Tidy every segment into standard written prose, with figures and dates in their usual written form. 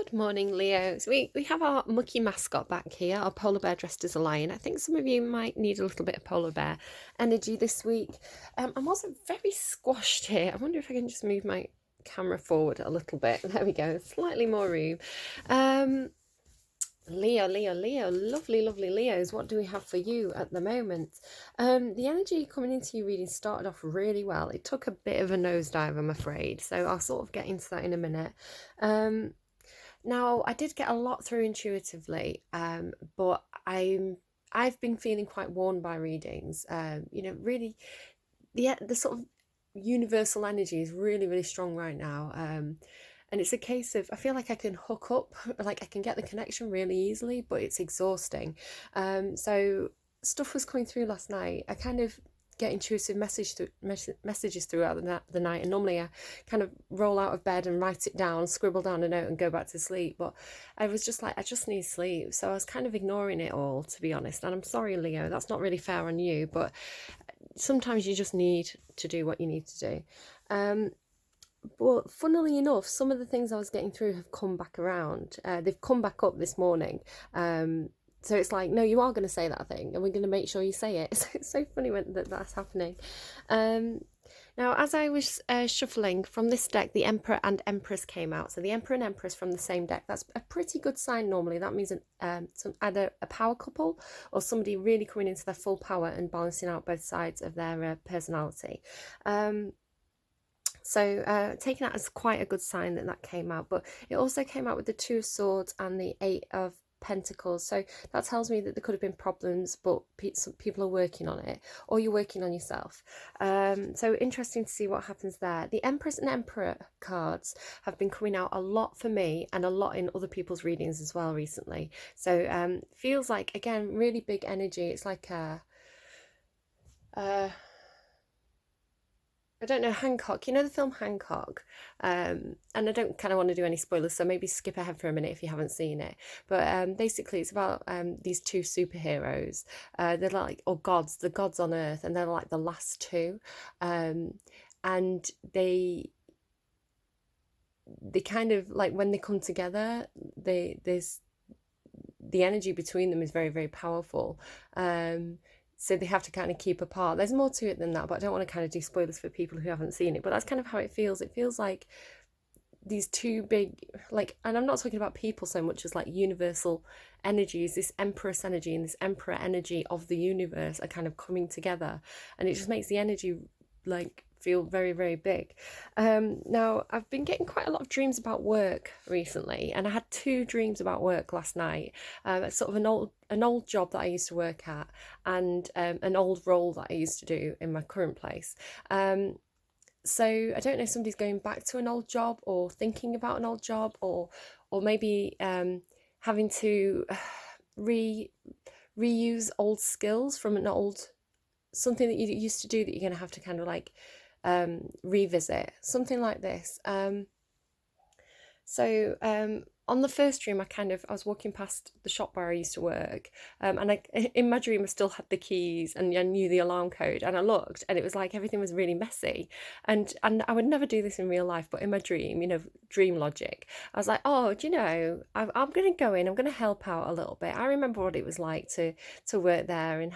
Good morning, Leos. We have our mucky mascot back here, our polar bear dressed as a lion. I think some of you might need a little bit of polar bear energy this week. I'm also very squashed here. I wonder if I can just move my camera forward a little bit. There we go, slightly more room. Leo, lovely, lovely Leos. What do we have for you at the moment? The energy coming into your reading started off really well. It took a bit of a nosedive, I'm afraid. So I'll sort of get into that in a minute. Now, I did get a lot through intuitively, but I've been feeling quite worn by readings. Really, the sort of universal energy is really, really strong right now. And it's a case of I feel like I can hook up, like I can get the connection really easily, but it's exhausting. So stuff was coming through last night. I kind of get intuitive messages throughout the night, and normally I kind of roll out of bed and write it down, scribble down a note and go back to sleep, but I was just like, I just need sleep, so I was kind of ignoring it all, to be honest. And I'm sorry, Leo, that's not really fair on you, but sometimes you just need to do what you need to do. But funnily enough, some of the things I was getting through have come back around. They've come back up this morning. So it's like, no, you are going to say that thing, and we're going to make sure you say it. So it's so funny when that's happening. Now, as I was shuffling from this deck, the Emperor and Empress came out. So the Emperor and Empress from the same deck. That's a pretty good sign normally. That means either a power couple or somebody really coming into their full power and balancing out both sides of their personality. So taking that as quite a good sign that came out. But it also came out with the Two of Swords and the Eight of Pentacles. So that tells me that there could have been problems, but some people are working on it, or you're working on yourself. So interesting to see what happens there. The Empress and Emperor cards have been coming out a lot for me and a lot in other people's readings as well recently. So feels like, again, really big energy. It's like I don't know, Hancock, you know the film Hancock? And I don't kind of want to do any spoilers, so maybe skip ahead for a minute if you haven't seen it. But basically it's about these two superheroes. They're like, or gods, the gods on earth, and they're like the last two. And they kind of, like, when they come together, there's the energy between them is very, very powerful. So they have to kind of keep apart. There's more to it than that, but I don't want to kind of do spoilers for people who haven't seen it. But that's kind of how it feels. It feels like these two big, like, and I'm not talking about people so much as like universal energies, this Empress energy and this Emperor energy of the universe are kind of coming together. And it just makes the energy like feel very, very big. Now, I've been getting quite a lot of dreams about work recently, and I had two dreams about work last night. Sort of an old job that I used to work at, and an old role that I used to do in my current place. So I don't know if somebody's going back to an old job, or thinking about an old job, or maybe having to reuse old skills from an old something that you used to do that you're going to have to kind of like revisit, something like this. On the first dream, I was walking past the shop where I used to work, and in my dream I still had the keys and I knew the alarm code, and I looked and it was like everything was really messy, and I would never do this in real life, but in my dream, dream logic, I was like, oh, do you know, I'm going to go in, I'm going to help out a little bit. I remember what it was like to work there, and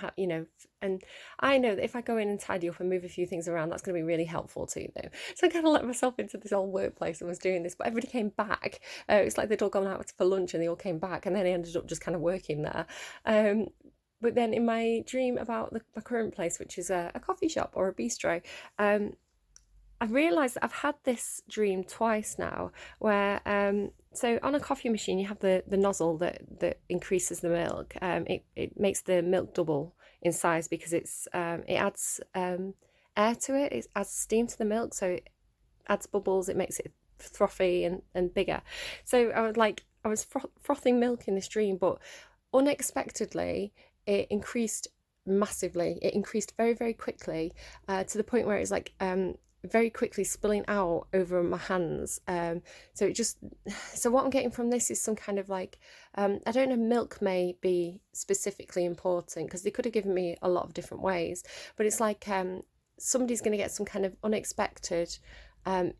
and I know that if I go in and tidy up and move a few things around, that's going to be really helpful to them. So I kind of let myself into this old workplace and was doing this, but everybody came back. It's like they'd all gone out for lunch and they all came back, and then I ended up just kind of working there. But then in my dream about my current place, which is a coffee shop or a bistro, I've realised that I've had this dream twice now, where so on a coffee machine you have the nozzle that increases the milk. It makes the milk double in size because it adds air to it. It adds steam to the milk, so it adds bubbles. It makes it frothy and bigger. So I was frothing milk in this dream, but unexpectedly it increased massively. It increased very, very quickly, to the point where it's like very quickly spilling out over my hands. So what I'm getting from this is some kind of like, I don't know, milk may be specifically important because they could have given me a lot of different ways, but it's like somebody's going to get some kind of unexpected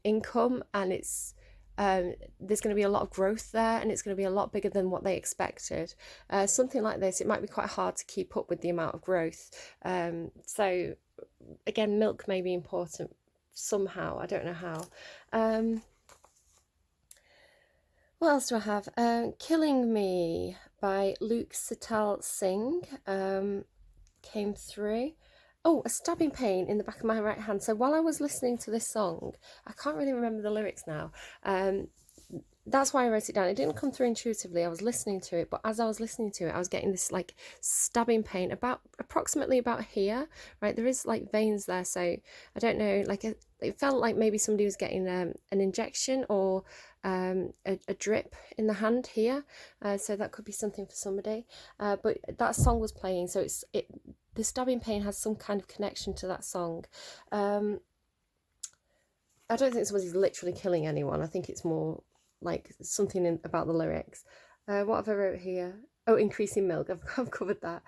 income, and it's there's going to be a lot of growth there, and it's going to be a lot bigger than what they expected. Something like this, it might be quite hard to keep up with the amount of growth. So again, milk may be important somehow. I don't know how. What else do I have? Killing Me by Luke Sital Singh came through. Oh, a stabbing pain in the back of my right hand. So while I was listening to this song, I can't really remember the lyrics now. That's why I wrote it down. It didn't come through intuitively. I was listening to it, but as I was listening to it, I was getting this like stabbing pain approximately about here, right? There is like veins there, so I don't know. Like it felt like maybe somebody was getting an injection or a drip in the hand here. So that could be something for somebody. But that song was playing, so the stabbing pain has some kind of connection to that song. I don't think somebody's literally killing anyone. I think it's more like something about the lyrics. What have I wrote here? Oh, increasing milk. I've covered that.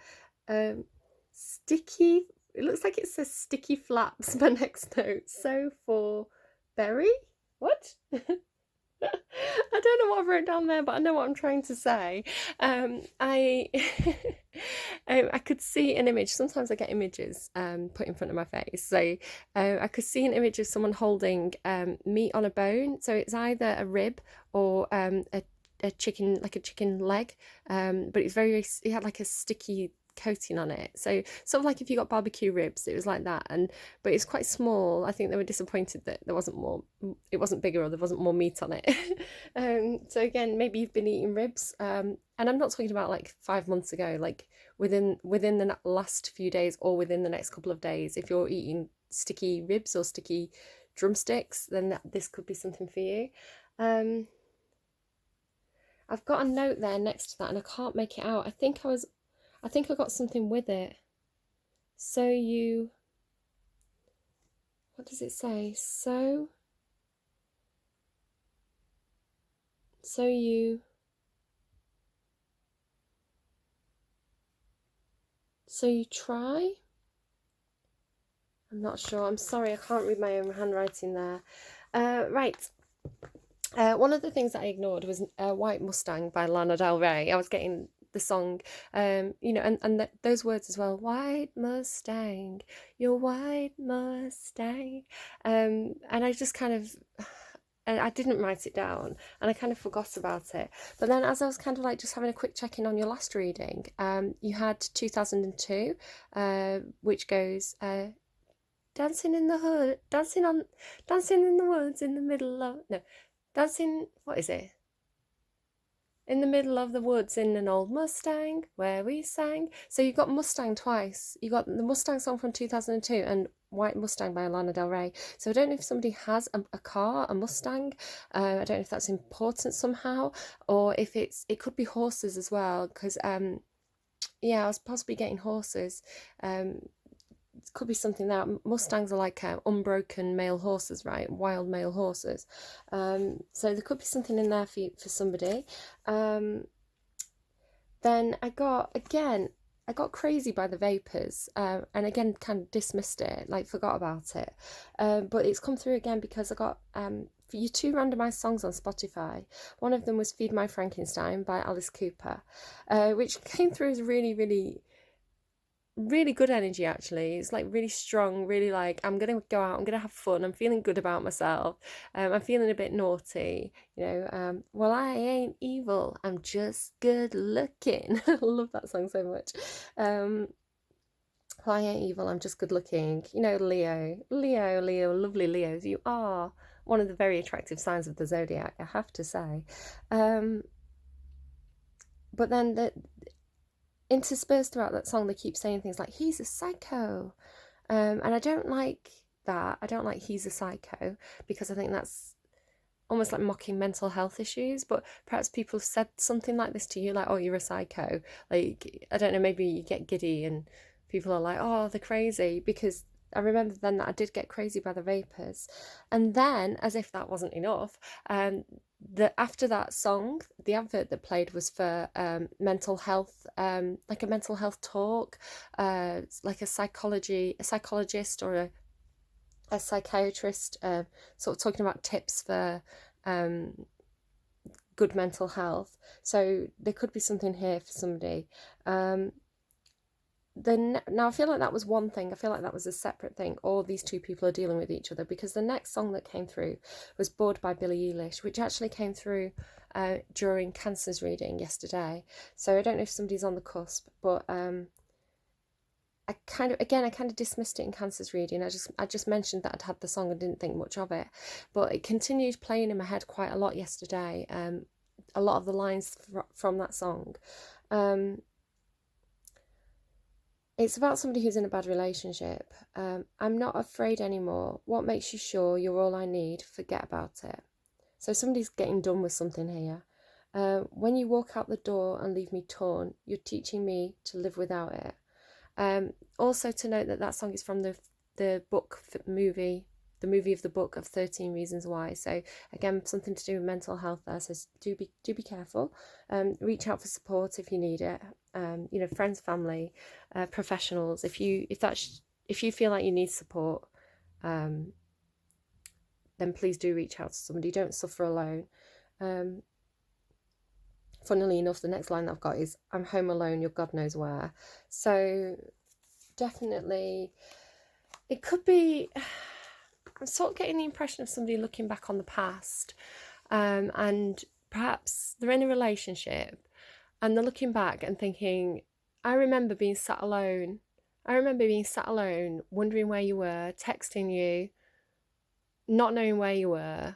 Sticky. It looks like it says sticky flaps. My next note. So for berry. What? I don't know what I've wrote down there, but I know what I'm trying to say. I I could see an image. Sometimes I get images put in front of my face. So I could see an image of someone holding meat on a bone. So it's either a rib or a chicken, like a chicken leg. But it's it had like a sticky coating on it, so sort of like if you got barbecue ribs, it was like that. But it's quite small. I think they were disappointed that there wasn't more, it wasn't bigger, or there wasn't more meat on it. So again, maybe you've been eating ribs, and I'm not talking about like 5 months ago, like within the last few days or within the next couple of days. If you're eating sticky ribs or sticky drumsticks, then this could be something for you. I've got a note there next to that and I can't make it out. I think I got something with it. So you, what does it say? So you try? I'm not sure. I'm sorry, I can't read my own handwriting there. Right. One of the things that I ignored was White Mustang by Lana Del Rey. I was getting the song, and those words as well. White Mustang, your white Mustang. And I just kind of, and I didn't write it down, and I kind of forgot about it. But then as I was kind of like just having a quick check in on your last reading, you had 2002, which goes, dancing in the hood, dancing in the woods in the middle of, no, dancing, what is it? In the middle of the woods in an old Mustang where we sang. So you got Mustang twice. You got the Mustang song from 2002 and White Mustang by Lana Del Rey. So I don't know if somebody has a car, a Mustang. I don't know if that's important somehow, or if it could be horses as well. Because yeah, I was possibly getting horses. It could be something there. Mustangs are like unbroken male horses, right? Wild male horses. So there could be something in there for somebody. Then I got Crazy by the Vapours, and again kind of dismissed it, like forgot about it. But it's come through again because I got for you 2 randomized songs on Spotify. One of them was Feed My Frankenstein by Alice Cooper, which came through as really, really, really good energy. Actually, it's like really strong, really like I'm gonna go out, I'm gonna have fun, I'm feeling good about myself, I'm feeling a bit naughty, well, I ain't evil, I'm just good looking. I love that song so much. Well, I ain't evil, I'm just good looking. Leo, lovely Leos, you are one of the very attractive signs of the zodiac, I have to say. But then interspersed throughout that song, they keep saying things like, he's a psycho. And I don't like that. I don't like he's a psycho, because I think that's almost like mocking mental health issues. But perhaps people have said something like this to you, like, oh, you're a psycho. Like, I don't know, maybe you get giddy and people are like, oh, they're crazy. Because I remember then that I did get Crazy by the Vapours. And then, as if that wasn't enough, after that song, the advert that played was for mental health, like a mental health talk, like a psychologist or a psychiatrist, sort of talking about tips for good mental health. So there could be something here for somebody. Then now I feel like that was one thing. I feel like that was a separate thing. All these two people are dealing with each other, because the next song that came through was Bored by Billie Eilish, which actually came through during Cancer's reading yesterday. So I don't know if somebody's on the cusp, but I kind of dismissed it in Cancer's reading. I just mentioned that I'd had the song and didn't think much of it, but it continued playing in my head quite a lot yesterday. A lot of the lines from that song. It's about somebody who's in a bad relationship. I'm not afraid anymore. What makes you sure you're all I need? Forget about it. So somebody's getting done with something here. When you walk out the door and leave me torn, you're teaching me to live without it. Also to note that that song is from the movie of the book of 13 Reasons Why. So again, something to do with mental health there. So do be careful. Reach out for support if you need it. Friends, family, professionals. If you feel like you need support, then please do reach out to somebody. Don't suffer alone. Funnily enough, the next line that I've got is, I'm home alone, you're God knows where. So definitely, it could be, I'm sort of getting the impression of somebody looking back on the past, and perhaps they're in a relationship and they're looking back and thinking, I remember being sat alone. Wondering where you were, texting you, not knowing where you were.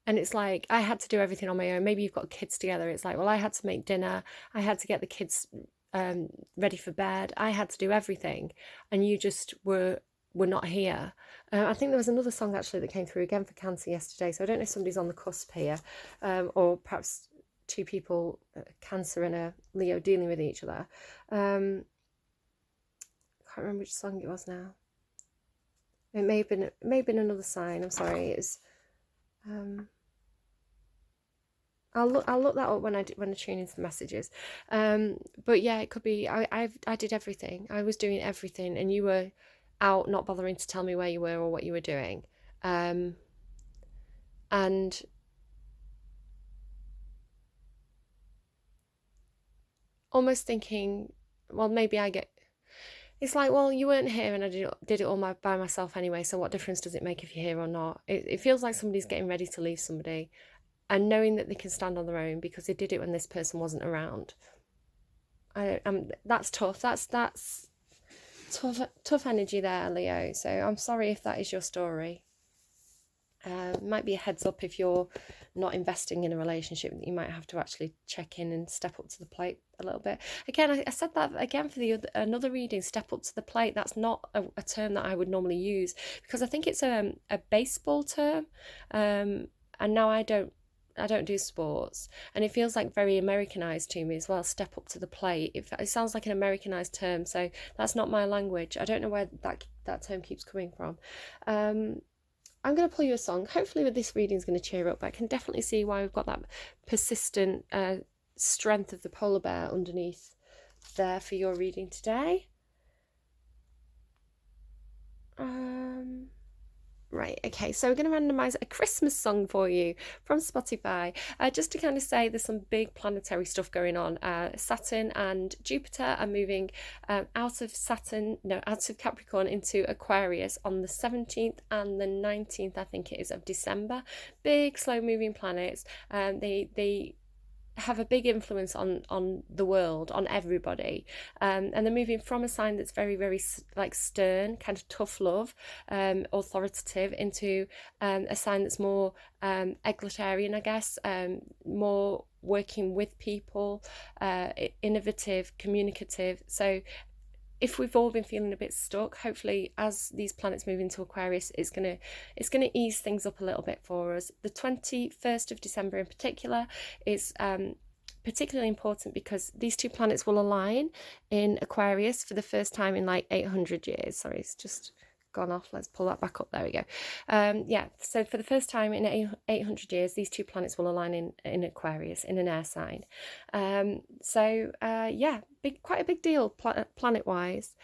And it's like, I had to do everything on my own. Maybe you've got kids together. It's like, well, I had to make dinner. I had to get the kids ready for bed. I had to do everything. And you just were not here. I think there was another song actually that came through again for Cancer yesterday. So I don't know if somebody's on the cusp here, or perhaps two people, Cancer and a Leo, dealing with each other. Can't remember which song it was now. It may have been another sign. I'm sorry. It's I'll look that up when I tune into the messages. But yeah, it could be I did everything. I was doing everything, and you were out, not bothering to tell me where you were or what you were doing. And almost thinking, well, maybe I get. It's like, well, you weren't here, and I did it all by myself anyway. So what difference does it make if you're here or not? It feels like somebody's getting ready to leave somebody, and knowing that they can stand on their own because they did it when this person wasn't around. That's tough. That's tough energy there, Leo. So I'm sorry if that is your story. Might be a heads up if you're not investing in a relationship, that you might have to actually check in and step up to the plate a little bit. Again, I said that again for another reading, step up to the plate. That's not a term that I would normally use, because I think it's a baseball term, and now I don't do sports, and it feels like very Americanized to me as well. Step up to the plate. It sounds like an Americanized term, so that's not my language. I don't know where that term keeps coming from. I'm going to pull you a song. Hopefully with this reading is going to cheer up, but I can definitely see why we've got that persistent strength of the polar bear underneath there for your reading today. Right, okay, so we're going to randomise a Christmas song for you from Spotify, just to kind of say there's some big planetary stuff going on. Saturn and Jupiter are moving out of Capricorn into Aquarius on the 17th and the 19th, I think it is, of December. Big, slow-moving planets. They have a big influence on the world, on everybody, and they're moving from a sign that's very, very like stern, kind of tough love, authoritative, into a sign that's more egalitarian, I guess, more working with people, innovative, communicative. So if we've all been feeling a bit stuck, hopefully as these planets move into Aquarius, it's gonna ease things up a little bit for us. The 21st of December in particular is particularly important because these two planets will align in Aquarius for the first time in like 800 years. Sorry, it's just gone off. Let's pull that back up. There we go. So for the first time in 800 years, these two planets will align in Aquarius, in an air sign. Quite a big deal planet wise.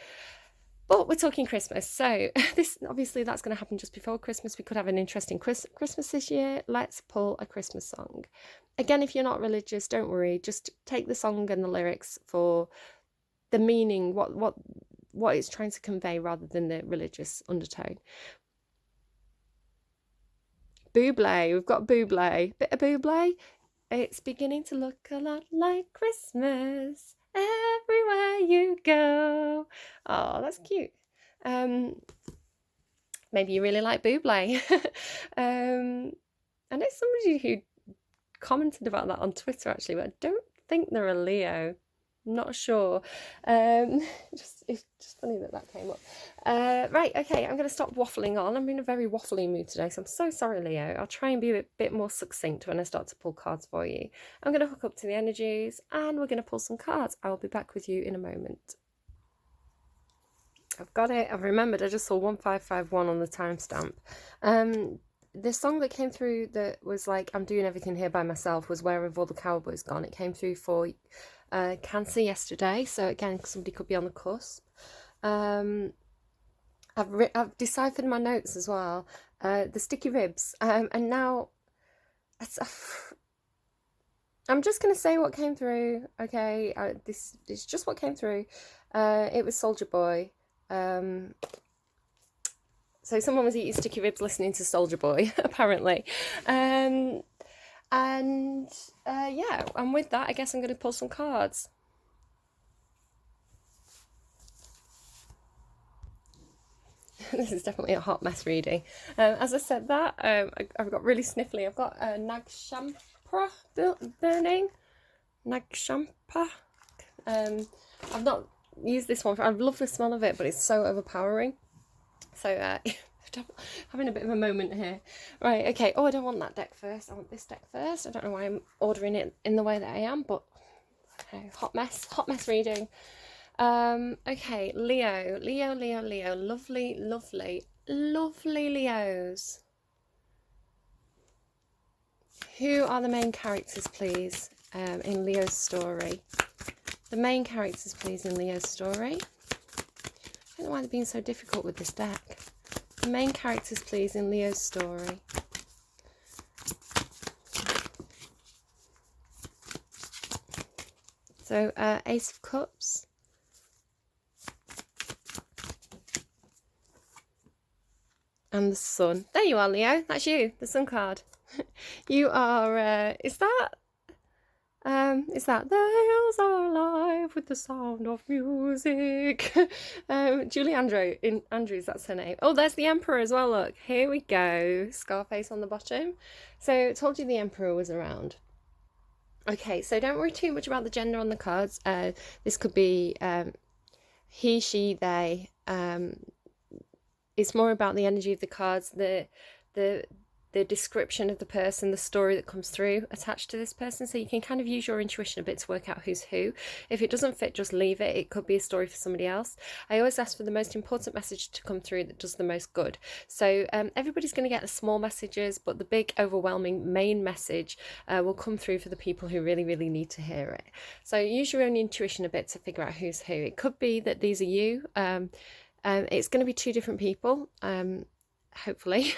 But we're talking Christmas, so this obviously that's going to happen just before Christmas. We could have an interesting Christmas this year. Let's pull a Christmas song. Again, if you're not religious, don't worry. Just take the song and the lyrics for the meaning, what it's trying to convey, rather than the religious undertone. Buble, we've got Buble, bit of Buble. It's beginning to look a lot like Christmas everywhere you go. Oh, that's cute. Maybe you really like Buble. I know somebody who commented about that on Twitter actually, but I don't think they're a Leo. I'm not sure. It's just funny that came up. Right, okay, I'm going to stop waffling on. I'm in a very waffly mood today, so I'm so sorry, Leo. I'll try and be a bit more succinct when I start to pull cards for you. I'm going to hook up to the energies and we're going to pull some cards. I'll be back with you in a moment. I've got it. I've remembered. I just saw 1551 on the timestamp. The song that came through that was like, I'm doing everything here by myself, was Where Have All the Cowboys Gone? It came through for Cancer yesterday, so again, somebody could be on the cusp. I've deciphered my notes as well, the sticky ribs, and now I'm just going to say what came through, okay? This is just what came through. It was Soulja Boy. So someone was eating sticky ribs listening to Soulja Boy, apparently. Yeah, and with that, I guess I'm going to pull some cards. This is definitely a hot mess reading. As I said that, I've got really sniffly. I've got Nag Champa burning. Nag Champa. I've not used this one. I love the smell of it, but it's so overpowering. So having a bit of a moment here. Right, okay. Oh, I don't want that deck first. I want this deck first. I don't know why I'm ordering it in the way that I am, but okay, hot mess reading. Okay, Leo. Lovely Leos. Who are the main characters, please, in Leo's story? The main characters, please, in Leo's story. I don't know why they're being so difficult with this deck. The main characters, please, in Leo's story. So, Ace of Cups. And the Sun. There you are, Leo. That's you, the Sun card. You are, is that the hills are alive with the sound of music? Julie Andrews, that's her name. Oh, there's the Emperor as well, look. Here we go. Scarface on the bottom. So, I told you the Emperor was around. Okay, so don't worry too much about the gender on the cards. This could be he, she, they. It's more about the energy of the cards, the description of the person, the story that comes through attached to this person. So you can kind of use your intuition a bit to work out who's who. If it doesn't fit, just leave it. It could be a story for somebody else. I always ask for the most important message to come through that does the most good. So everybody's going to get the small messages, but the big, overwhelming main message will come through for the people who really, really need to hear it. So use your own intuition a bit to figure out who's who. It could be that these are you. It's going to be two different people, hopefully,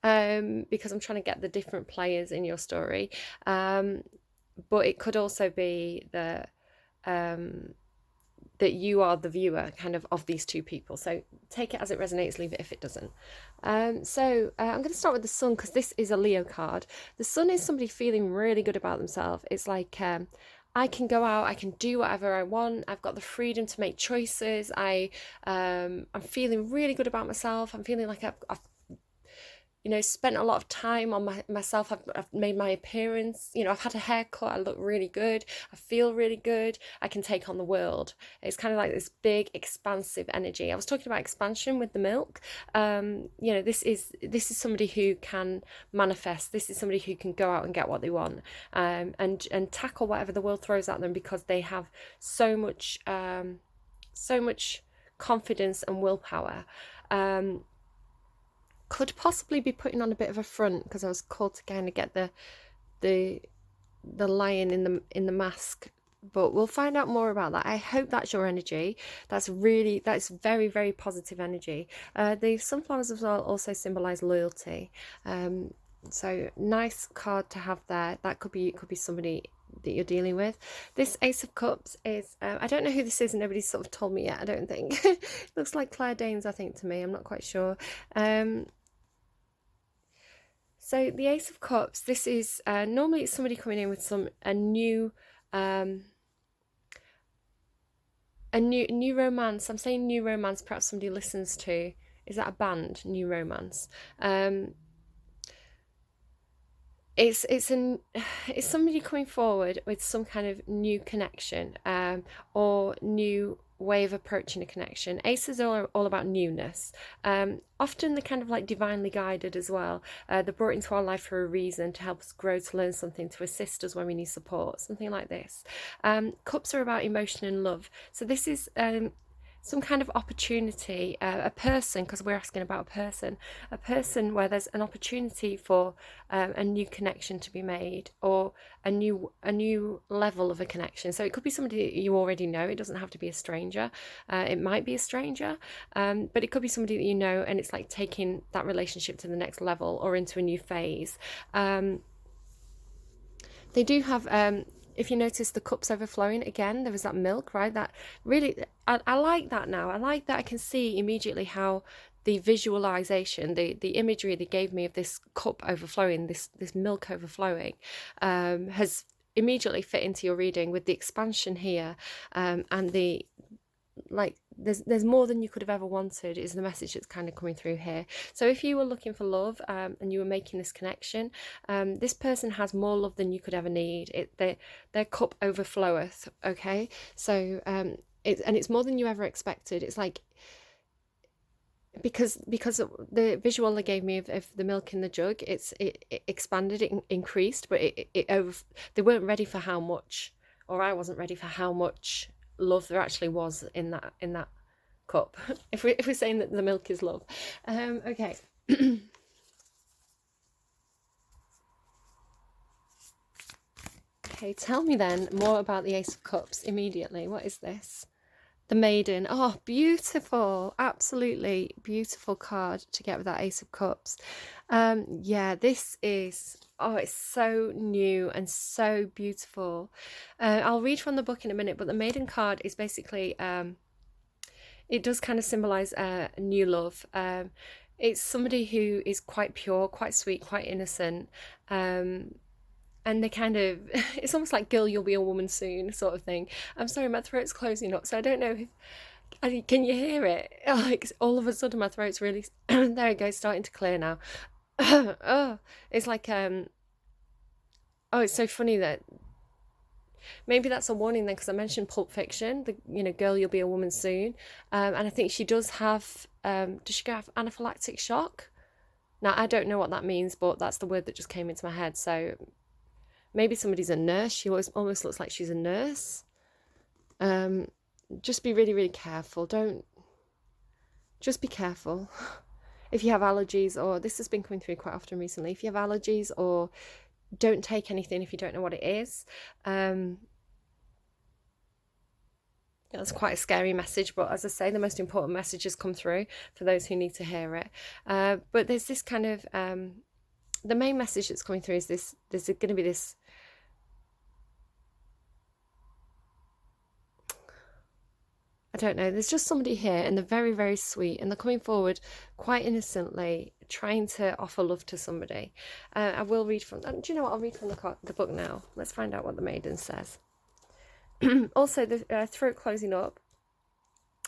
because I'm trying to get the different players in your story. But it could also be that you are the viewer kind of these two people. So take it as it resonates, leave it if it doesn't. So I'm going to start with the Sun, because this is a Leo card. The Sun is somebody feeling really good about themselves. It's like, I can go out, I can do whatever I want. I've got the freedom to make choices. I'm feeling really good about myself. I'm feeling like I've spent a lot of time on myself. I've made my appearance. I've had a haircut. I look really good. I feel really good. I can take on the world. It's kind of like this big, expansive energy. I was talking about expansion with the milk. This is somebody who can manifest. This is somebody who can go out and get what they want, and tackle whatever the world throws at them, because they have so much confidence and willpower. Could possibly be putting on a bit of a front, because I was called to kind of get the lion in the mask but we'll find out more about that. I hope that's your energy. That's very, very positive energy. The sunflowers as well also symbolize loyalty. Um, so nice card to have there. That could be somebody that you're dealing with. This Ace of Cups is, I don't know who this is, and nobody's sort of told me yet, I don't think. Looks like Claire Danes, I think, to me. I'm not quite sure. So the Ace of Cups, this is normally it's somebody coming in with um, a new romance. I'm saying new romance. Perhaps somebody listens to. Is that a band? New Romance. It's it's somebody coming forward with some kind of new connection, or new way of approaching a connection. Aces are all about newness. Often they're kind of like divinely guided as well. They're brought into our life for a reason, to help us grow, to learn something, to assist us when we need support, something like this. Cups are about emotion and love. So this is some kind of opportunity, a person, because we're asking about a person where there's an opportunity for a new connection to be made, or a new level of a connection. So it could be somebody that you already know. It doesn't have to be a stranger. It might be a stranger, but it could be somebody that you know, and it's like taking that relationship to the next level or into a new phase. They do have, if you notice the cups overflowing again, there was that milk, right? That really, I like that now. I like that I can see immediately how the visualization, the imagery they gave me of this cup overflowing, this milk overflowing, has immediately fit into your reading with the expansion here, and the, like, there's more than you could have ever wanted is the message that's kind of coming through here. So if you were looking for love, and you were making this connection, this person has more love than you could ever need. Their cup overfloweth. Okay, so it's more than you ever expected. It's like, because the visual they gave me of the milk in the jug, it expanded, it increased, but they weren't ready for how much, or I wasn't ready for how much love there actually was in that cup. if we're saying that the milk is love. Okay. Okay, tell me then more about the Ace of Cups immediately. What is this? The Maiden. Oh, beautiful. Absolutely beautiful card to get with that Ace of Cups. Yeah, this is, oh, it's so new and so beautiful. I'll read from the book in a minute, but the Maiden card is basically, it does kind of symbolize new love. It's somebody who is quite pure, quite sweet, quite innocent. And they kind of, it's almost like, girl, you'll be a woman soon, sort of thing. I'm sorry, my throat's closing up, so I don't know if, can you hear it? Like, all of a sudden my throat's really, there it goes, starting to clear now. Oh, it's like, oh, it's so funny that, maybe that's a warning then, because I mentioned Pulp Fiction, girl, you'll be a woman soon. And I think she does have, does she have anaphylactic shock? Now, I don't know what that means, but that's the word that just came into my head, so maybe somebody's a nurse. She almost looks like she's a nurse. Just be really, really careful. Just be careful. If you have allergies, or this has been coming through quite often recently, if you have allergies, or don't take anything if you don't know what it is. That's quite a scary message, but as I say, the most important messages come through for those who need to hear it. But there's this kind of, the main message that's coming through is this, there's going to be this, I don't know, there's just somebody here, and they're very, very sweet, and they're coming forward quite innocently, trying to offer love to somebody. I will read from, do you know what, I'll read from the book now. Let's find out what the Maiden says. Also, the throat closing up,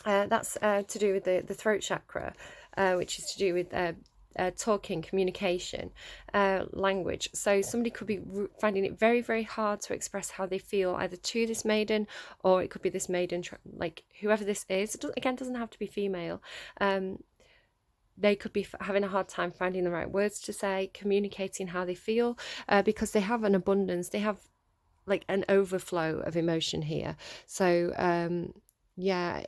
that's to do with the throat chakra, which is to do with talking, communication, language. So somebody could be finding it very, very hard to express how they feel, either to this maiden, or it could be this maiden, like whoever this is. It doesn't have to be female. They could be having a hard time finding the right words to say, communicating how they feel, because they have an abundance. They have like an overflow of emotion here. So yeah,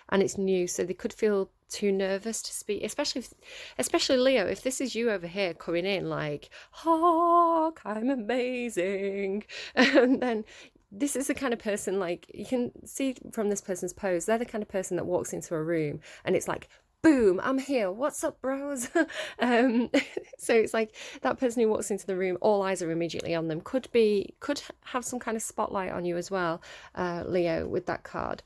and it's new, so they could feel too nervous to speak, especially Leo, if this is you over here coming in like, Hawk, I'm amazing, and then this is the kind of person, like, you can see from this person's pose, they're the kind of person that walks into a room and it's like, boom, I'm here, what's up, bros? um, so it's like that person who walks into the room, all eyes are immediately on them. Could have some kind of spotlight on you as well, Leo, with that card.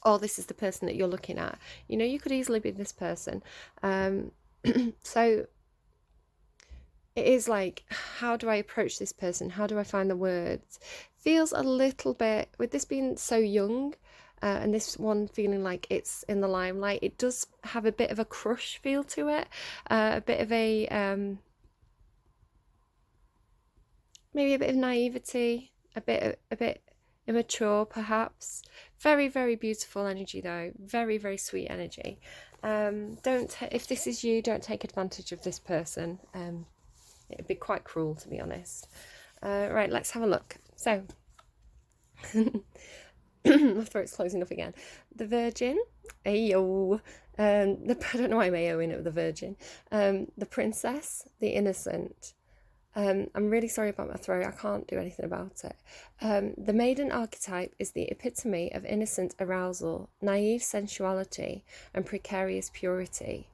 Or this is the person that you're looking at. You know, you could easily be this person. So it is like, how do I approach this person? How do I find the words? Feels a little bit, with this being so young, and this one feeling like it's in the limelight, it does have a bit of a crush feel to it, a bit of a, maybe a bit of naivety, a bit immature perhaps. Very, very beautiful energy though, very, very sweet energy. If this is you, don't take advantage of this person. It'd be quite cruel, to be honest. Right, let's have a look. So, my throat's closing up again. The Virgin, ayo. I don't know why I'm ayoing it with the Virgin. The Princess, the Innocent. I'm really sorry about my throat. I can't do anything about it. The Maiden archetype is the epitome of innocent arousal, naive sensuality, and precarious purity.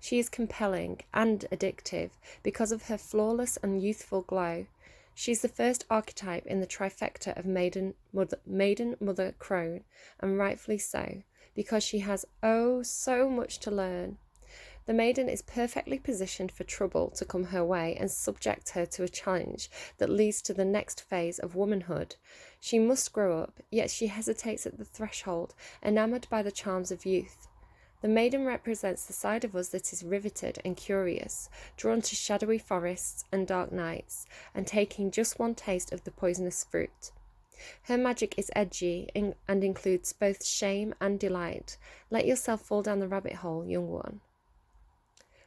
She is compelling and addictive because of her flawless and youthful glow. She's the first archetype in the trifecta of maiden, mother, crone, and rightfully so, because she has so much to learn. The maiden is perfectly positioned for trouble to come her way and subject her to a challenge that leads to the next phase of womanhood. She must grow up, yet she hesitates at the threshold, enamoured by the charms of youth. The maiden represents the side of us that is riveted and curious, drawn to shadowy forests and dark nights, and taking just one taste of the poisonous fruit. Her magic is edgy and includes both shame and delight. Let yourself fall down the rabbit hole, young one.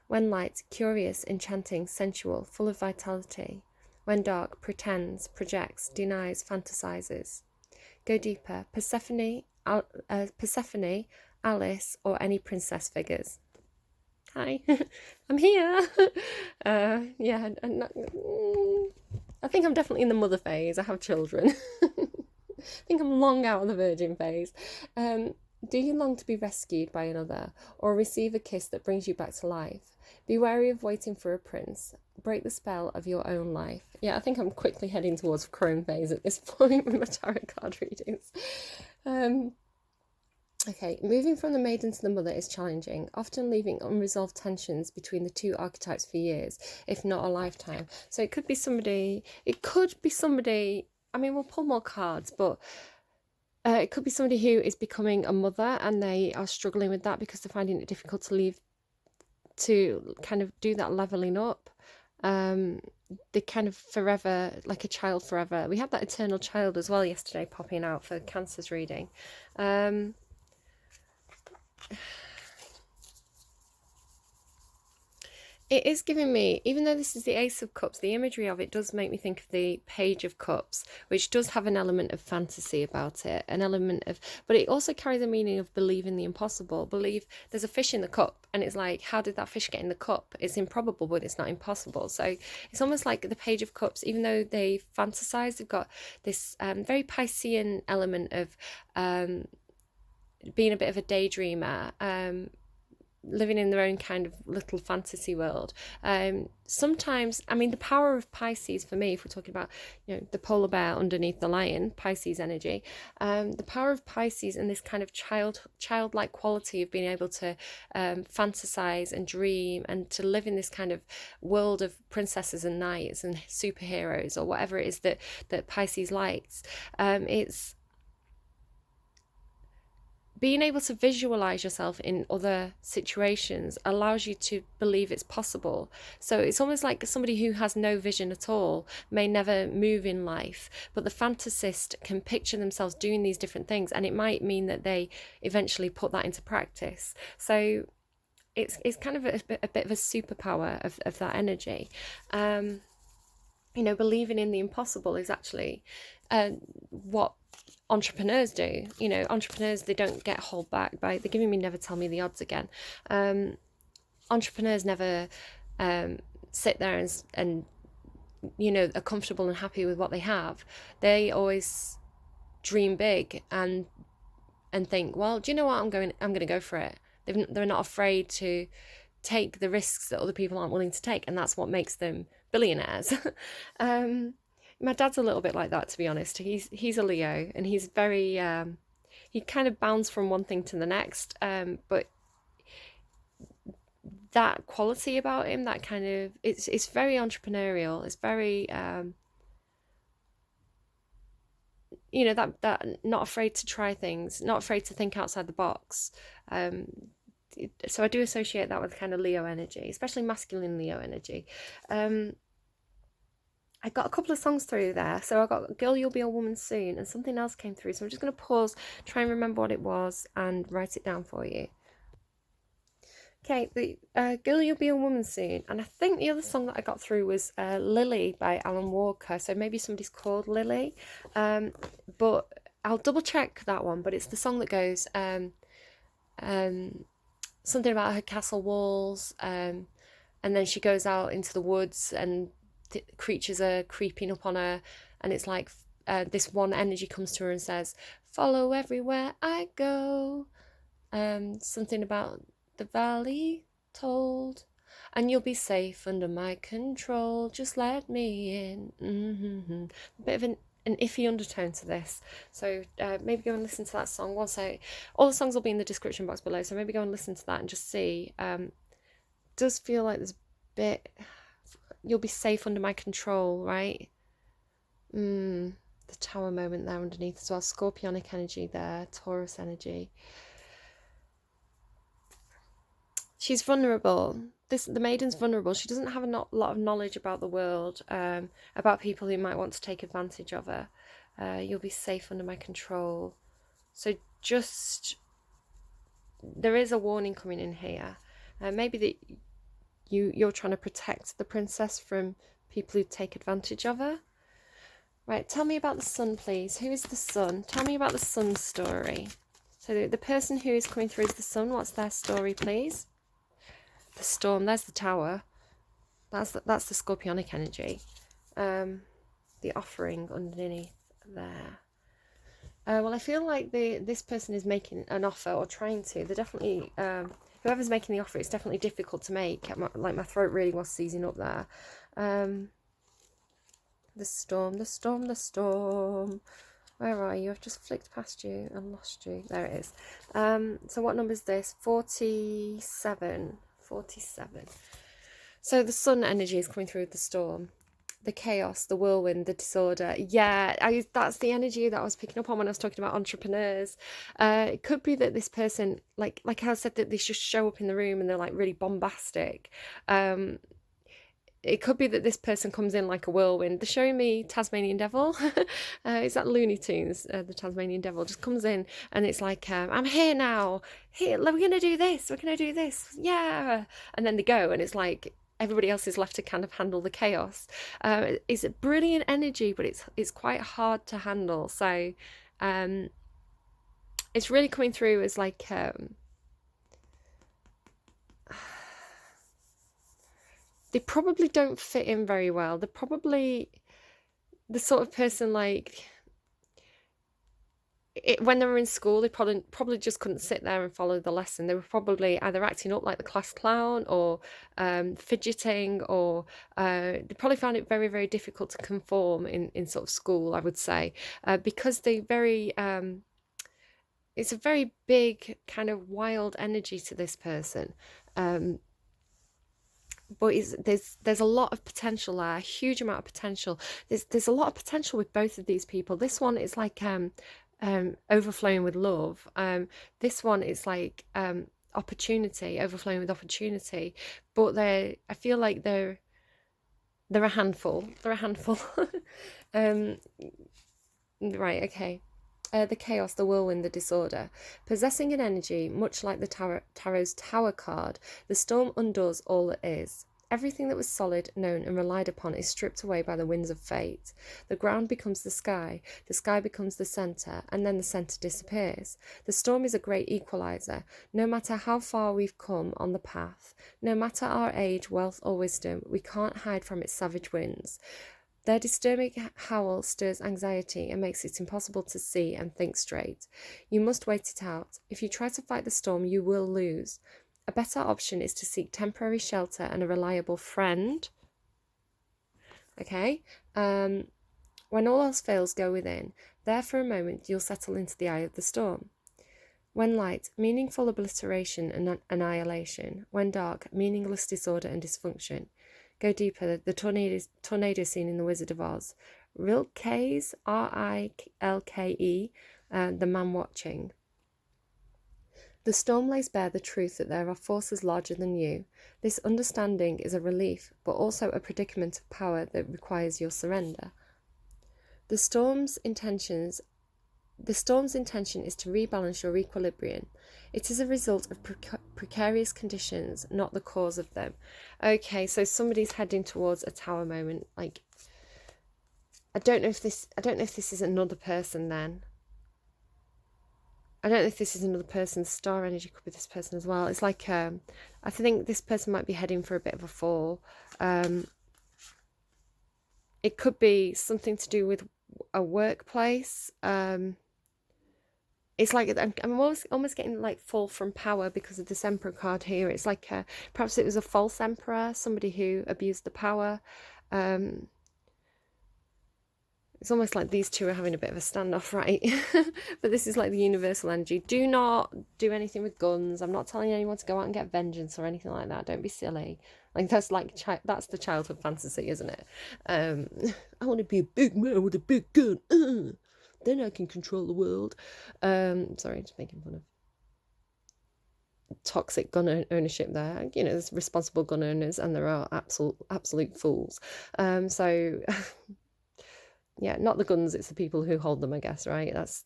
When light, curious, enchanting, sensual, full of vitality. When dark, pretends, projects, denies, fantasizes. Go deeper. Persephone, Alice, or any princess figures. Hi, I'm here. Yeah, I think I'm definitely in the mother phase. I have children. I think I'm long out of the virgin phase. Do you long to be rescued by another, or receive a kiss that brings you back to life? Be wary of waiting for a prince. Break the spell of your own life. Yeah, I think I'm quickly heading towards crone phase at this point with my tarot card readings. Okay, moving from the maiden to the mother is challenging, often leaving unresolved tensions between the two archetypes for years, if not a lifetime. So it could be somebody, I mean, we'll pull more cards, but it could be somebody who is becoming a mother and they are struggling with that because they're finding it difficult to kind of do that leveling up. They kind of forever, like a child forever. We had that eternal child as well yesterday popping out for Cancer's reading. It is giving me, even though this is the Ace of Cups, the imagery of it does make me think of the Page of Cups, which does have an element of fantasy about it, but it also carries a meaning of believe in the impossible. Believe there's a fish in the cup, and it's like, how did that fish get in the cup? It's improbable, but it's not impossible. So it's almost like the Page of Cups, even though they fantasize, they've got this very Piscean element of being a bit of a daydreamer, living in their own kind of little fantasy world. Sometimes, I mean, the power of Pisces for me, if we're talking about, you know, the polar bear underneath the lion, Pisces energy, the power of Pisces and this kind of childlike quality of being able to fantasize and dream and to live in this kind of world of princesses and knights and superheroes or whatever it is that Pisces likes. It's being able to visualize yourself in other situations allows you to believe it's possible. So it's almost like somebody who has no vision at all may never move in life, but the fantasist can picture themselves doing these different things, and it might mean that they eventually put that into practice. So it's kind of a bit of a superpower of that energy. You know, believing in the impossible is actually what entrepreneurs do. You know, entrepreneurs, they don't get held back by, they're giving me never tell me the odds again. Entrepreneurs never sit there and you know, are comfortable and happy with what they have. They always dream big and think, well, do you know what, I'm going to go for it. They're not afraid to take the risks that other people aren't willing to take, and that's what makes them billionaires. My dad's a little bit like that, to be honest. He's a Leo, and he's very he kind of bounds from one thing to the next, but that quality about him, that kind of, it's very entrepreneurial. It's very that not afraid to try things, not afraid to think outside the box. So I do associate that with kind of Leo energy, especially masculine Leo energy. I got a couple of songs through there. So I got Girl, You'll Be a Woman Soon, and something else came through. So I'm just going to pause, try and remember what it was, and write it down for you. Okay, the Girl, You'll Be a Woman Soon. And I think the other song that I got through was Lily by Alan Walker. So maybe somebody's called Lily. But I'll double check that one. But it's the song that goes something about her castle walls. And then she goes out into the woods and creatures are creeping up on her. And it's like this one energy comes to her and says, follow everywhere I go. Something about the valley told, and you'll be safe under my control, just let me in. A bit of an iffy undertone to this, so maybe go and listen to that song. All the songs will be in the description box below, so maybe go and listen to that and just see. Does feel like there's a bit, you'll be safe under my control, right? The Tower moment there underneath as well. Scorpionic energy there, Taurus energy. She's vulnerable. The maiden's vulnerable. She doesn't have a lot of knowledge about the world, about people who might want to take advantage of her. You'll be safe under my control. So there is a warning coming in here. Maybe that you're trying to protect the princess from people who take advantage of her. Right, tell me about the sun, please. Who is the sun? Tell me about the sun story. So the person who is coming through is the sun. What's their story, please? The storm, there's the tower. That's the scorpionic energy. The offering underneath there. Well, I feel like this person is making an offer or trying to. They're definitely, whoever's making the offer, it's definitely difficult to make. My throat really was seizing up there. The storm, the storm, the storm. Where are you? I've just flicked past you and lost you. There it is. So what number is this? 47. 47. So the sun energy is coming through with the storm, the chaos, the whirlwind, the disorder. Yeah, that's the energy that I was picking up on when I was talking about entrepreneurs. It could be that this person, like I said, that they just show up in the room and they're like really bombastic. It could be that this person comes in like a whirlwind. They're showing me Tasmanian Devil. Is that Looney Tunes? The Tasmanian Devil just comes in and it's like, I'm here now. Here, we're going to do this. We're going to do this. Yeah. And then they go and it's like everybody else is left to kind of handle the chaos. It's a brilliant energy, but it's quite hard to handle. So it's really coming through as like... they probably don't fit in very well. They're probably the sort of person like... when they were in school, they probably just couldn't sit there and follow the lesson. They were probably either acting up like the class clown or fidgeting, or they probably found it very, very difficult to conform in sort of school, I would say, because they very... it's a very big kind of wild energy to this person. But there's a lot of potential there, a huge amount of potential. There's a lot of potential with both of these people. This one is like overflowing with love. This one is like opportunity, overflowing with opportunity. But I feel like they're a handful. They're a handful. Right, okay. The chaos, the whirlwind, the disorder. Possessing an energy, much like the Tarot's Tower card, the storm undoes all that is. Everything that was solid, known and relied upon is stripped away by the winds of fate. The ground becomes the sky becomes the centre, and then the centre disappears. The storm is a great equaliser. No matter how far we've come on the path, no matter our age, wealth or wisdom, we can't hide from its savage winds. Their disturbing howl stirs anxiety and makes it impossible to see and think straight. You must wait it out. If you try to fight the storm, you will lose. A better option is to seek temporary shelter and a reliable friend. Okay? When all else fails, go within. There for a moment, you'll settle into the eye of the storm. When light, meaningful obliteration and annihilation. When dark, meaningless disorder and dysfunction. Go deeper, the tornado scene in The Wizard of Oz. Rilke's, Rilke, the man watching. The storm lays bare the truth that there are forces larger than you. This understanding is a relief, but also a predicament of power that requires your surrender. The storm's intention is to rebalance your equilibrium. It is a result of precarious conditions, not the cause of them. Okay, so somebody's heading towards a tower moment. Like, I don't know if this is another person then. I don't know if this is another person. Star energy could be this person as well. It's like, I think this person might be heading for a bit of a fall. It could be something to do with a workplace. It's like I'm almost getting like fall from power because of this Emperor card here. It's like perhaps it was a false emperor, somebody who abused the power. It's almost like these two are having a bit of a standoff, right? But this is like the universal energy. Do not do anything with guns. I'm not telling anyone to go out and get vengeance or anything like that. Don't be silly. Like that's that's the childhood fantasy, isn't it? I want to be a big man with a big gun. Then I can control the world. Sorry, just making fun of toxic gun ownership there. You know, there's responsible gun owners and there are absolute fools. So yeah, not the guns, it's the people who hold them, I guess, right? Is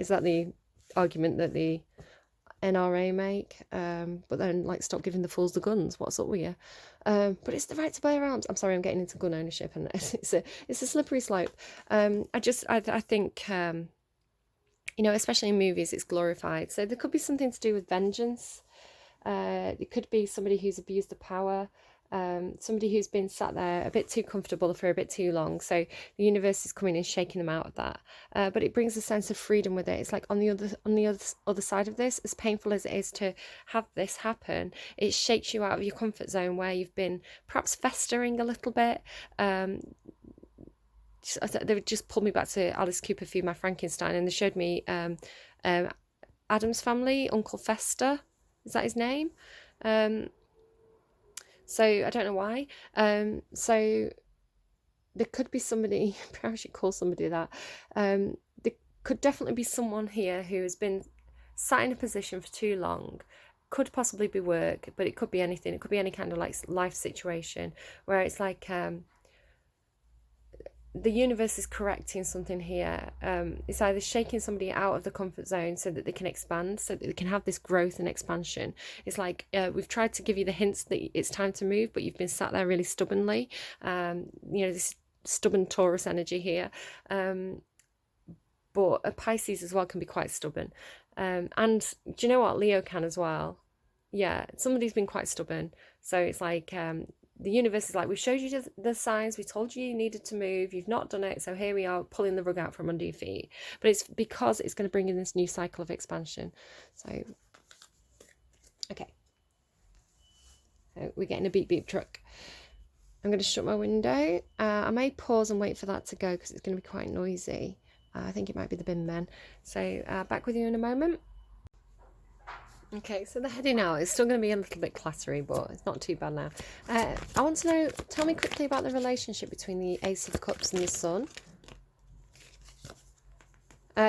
that the argument that the NRA make? But then, like, stop giving the fools the guns. What's up with you? But it's the right to bear arms. I'm sorry, I'm getting into gun ownership, and it's a slippery slope. I think, you know, especially in movies, it's glorified. So there could be something to do with vengeance. It could be somebody who's abused the power. Somebody who's been sat there a bit too comfortable for a bit too long, so the universe is coming and shaking them out of that, but it brings a sense of freedom with it. It's like on the other side of this, as painful as it is to have this happen, it shakes you out of your comfort zone where you've been perhaps festering a little bit. They just pulled me back to Alice Cooper through my Frankenstein, and they showed me Adam's family, Uncle Fester, is that his name? So I don't know why. So there could be somebody, perhaps I should call somebody that. There could definitely be someone here who has been sat in a position for too long. Could possibly be work, but it could be anything. It could be any kind of like life situation where it's like the universe is correcting something here. It's either shaking somebody out of the comfort zone so that they can expand, so that they can have this growth and expansion. It's like we've tried to give you the hints that it's time to move, but you've been sat there really stubbornly. You know, this stubborn Taurus energy here. But a Pisces as well can be quite stubborn. And do you know what? Leo can as well. Yeah, somebody's been quite stubborn. So it's like the universe is like, we showed you the signs, we told you needed to move, you've not done it, so here we are pulling the rug out from under your feet. But it's because it's going to bring in this new cycle of expansion. So, okay. So we're getting a beep beep truck. I'm going to shut my window. I may pause and wait for that to go because it's going to be quite noisy. I think it might be the bin men. So back with you in a moment. Okay, so the heading out is still going to be a little bit clattery, but it's not too bad now. I want to know, tell me quickly about the relationship between the Ace of Cups and the Sun.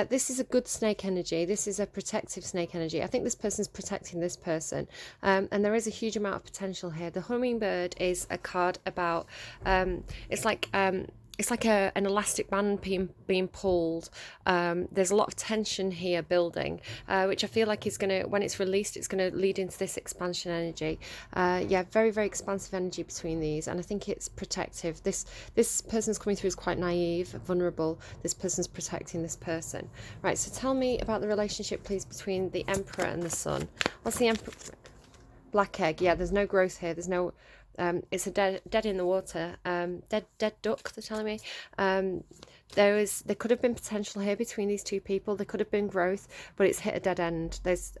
This is a good snake energy. This is a protective snake energy. I think this person's protecting this person. And there is a huge amount of potential here. The hummingbird is a card about, it's like an elastic band being pulled. There's a lot of tension here building, which I feel like is going to, when it's released, it's going to lead into this expansion energy. Yeah, very, very expansive energy between these. And I think it's protective. This person's coming through as quite naive, vulnerable. This person's protecting this person. Right, so tell me about the relationship, please, between the Emperor and the Sun. What's the Emperor? Black egg. Yeah, there's no growth here. There's no It's a dead in the water, dead duck, they're telling me. There could have been potential here between these two people. There could have been growth, but it's hit a dead end. There's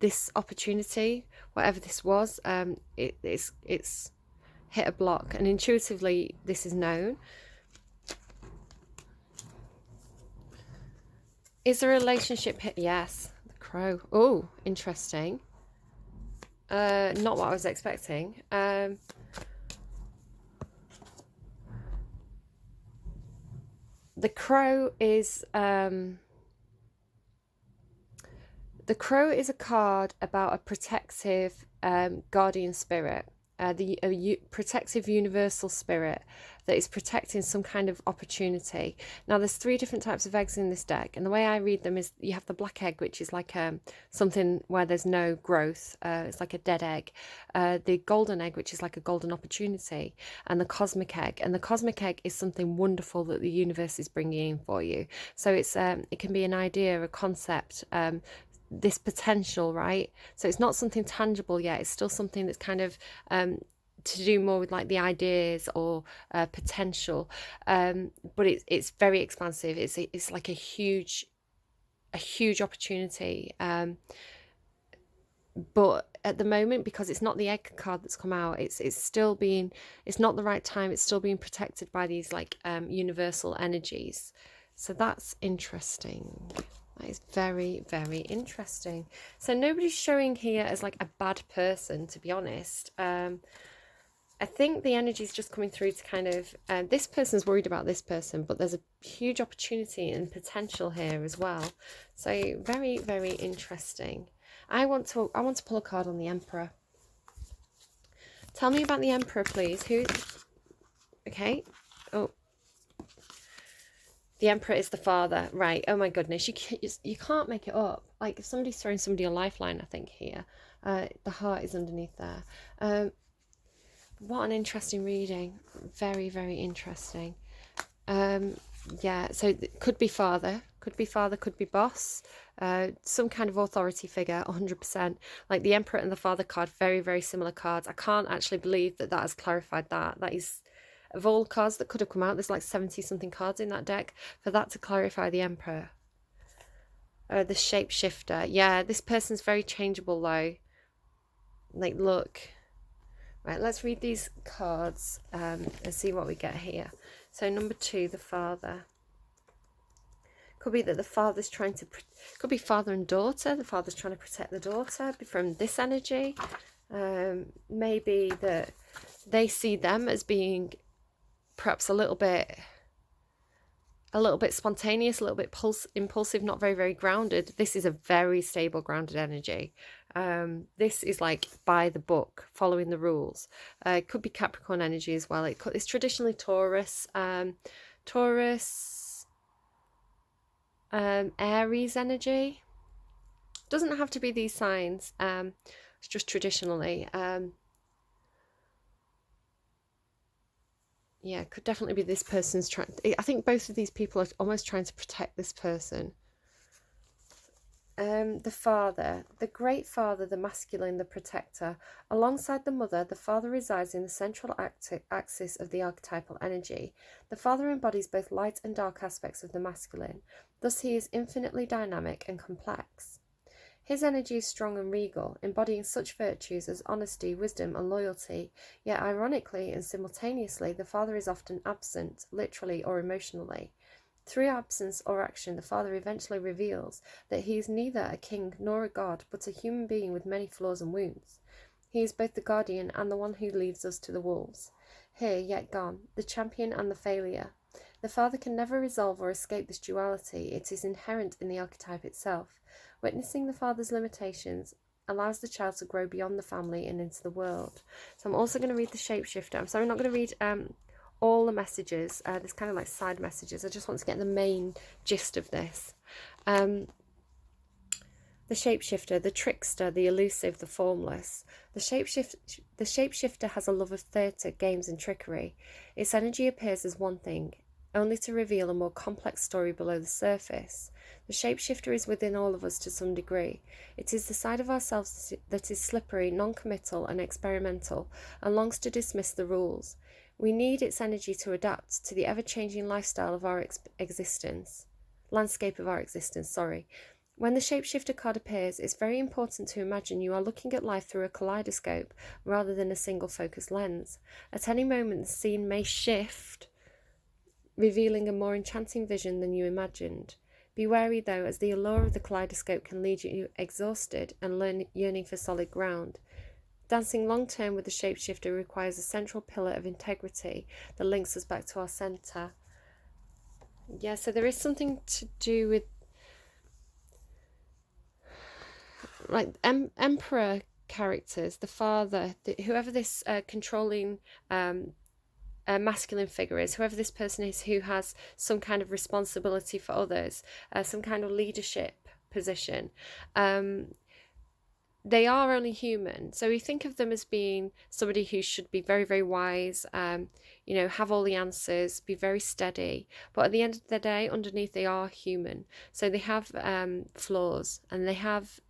this opportunity, whatever this was, it's hit a block, and intuitively this is known. Is there a relationship hit? Yes. The crow. Oh, interesting. Not what I was expecting. The crow is a card about a protective guardian spirit, the protective universal spirit that is protecting some kind of opportunity. Now, there's 3 different types of eggs in this deck, and the way I read them is you have the black egg, which is like something where there's no growth. It's like a dead egg. The golden egg, which is like a golden opportunity, and the cosmic egg. And the cosmic egg is something wonderful that the universe is bringing in for you. So it's it can be an idea, a concept, this potential, right? So it's not something tangible yet. It's still something that's kind of to do more with like the ideas or potential, but it's very expansive. It's like a huge opportunity, but at the moment, because it's not the egg card that's come out, it's still being, it's not the right time. It's still being protected by these like universal energies. So that's interesting. That is very, very interesting. So nobody's showing here as like a bad person, to be honest. I think the energy is just coming through to kind of, this person's worried about this person, but there's a huge opportunity and potential here as well. So very, very interesting. I want to pull a card on the Emperor. Tell me about the Emperor, please. Who? Okay. Oh. The Emperor is the father, right? Oh my goodness, you can't make it up. Like if somebody's throwing somebody a lifeline, I think here, the heart is underneath there. What an interesting reading. Very, very interesting. Yeah, so it could be father, could be boss, some kind of authority figure, 100%. Like the Emperor and the Father card, very, very similar cards. I can't actually believe that has clarified that. That is, of all cards that could have come out, there's like 70 something cards in that deck, for that to clarify the Emperor. The Shapeshifter. Yeah, this person's very changeable though. Like, look. Right, let's read these cards and see what we get here. So number 2, the Father. Could be that the father's trying to, could be father and daughter. The father's trying to protect the daughter from this energy. Maybe that they see them as being perhaps a little bit spontaneous, a little bit impulsive, not very, very grounded. This is a very stable, grounded energy. This is like by the book, following the rules. It could be Capricorn energy as well. It's traditionally Taurus, Aries energy. Doesn't have to be these signs. It's just traditionally. Yeah, it could definitely be this person's trying. I think both of these people are almost trying to protect this person. The father, the great father, the masculine, the protector. Alongside the mother, the father resides in the central axis of the archetypal energy. The father embodies both light and dark aspects of the masculine. Thus, he is infinitely dynamic and complex. His energy is strong and regal, embodying such virtues as honesty, wisdom, and loyalty. Yet, ironically and simultaneously, the father is often absent, literally or emotionally. Through absence or action, the father eventually reveals that he is neither a king nor a god, but a human being with many flaws and wounds. He is both the guardian and the one who leads us to the wolves. Here, yet gone, the champion and the failure. The father can never resolve or escape this duality. It is inherent in the archetype itself. Witnessing the father's limitations allows the child to grow beyond the family and into the world. So I'm also going to read the Shapeshifter. I'm sorry, I'm not going to read all the messages. There's kind of like side messages. I just want to get the main gist of this. The Shapeshifter, the trickster, the elusive, the formless. The shapeshifter has a love of theatre, games and trickery. Its energy appears as one thing, only to reveal a more complex story below the surface. The shapeshifter is within all of us to some degree. It is the side of ourselves that is slippery, non-committal and experimental, and longs to dismiss the rules. We need its energy to adapt to the ever-changing lifestyle of our landscape of our existence, sorry. When the shapeshifter card appears, it's very important to imagine you are looking at life through a kaleidoscope rather than a single focused lens. At any moment, the scene may shift, revealing a more enchanting vision than you imagined. Be wary, though, as the allure of the kaleidoscope can leave you exhausted and yearning for solid ground. Dancing long-term with the shapeshifter requires a central pillar of integrity that links us back to our centre. Yeah, so there is something to do with like emperor characters, the father, whoever this controlling masculine figure is, whoever this person is who has some kind of responsibility for others, some kind of leadership position. They are only human, so we think of them as being somebody who should be very, very wise, have all the answers, be very steady, but at the end of the day, underneath they are human, so they have flaws and they have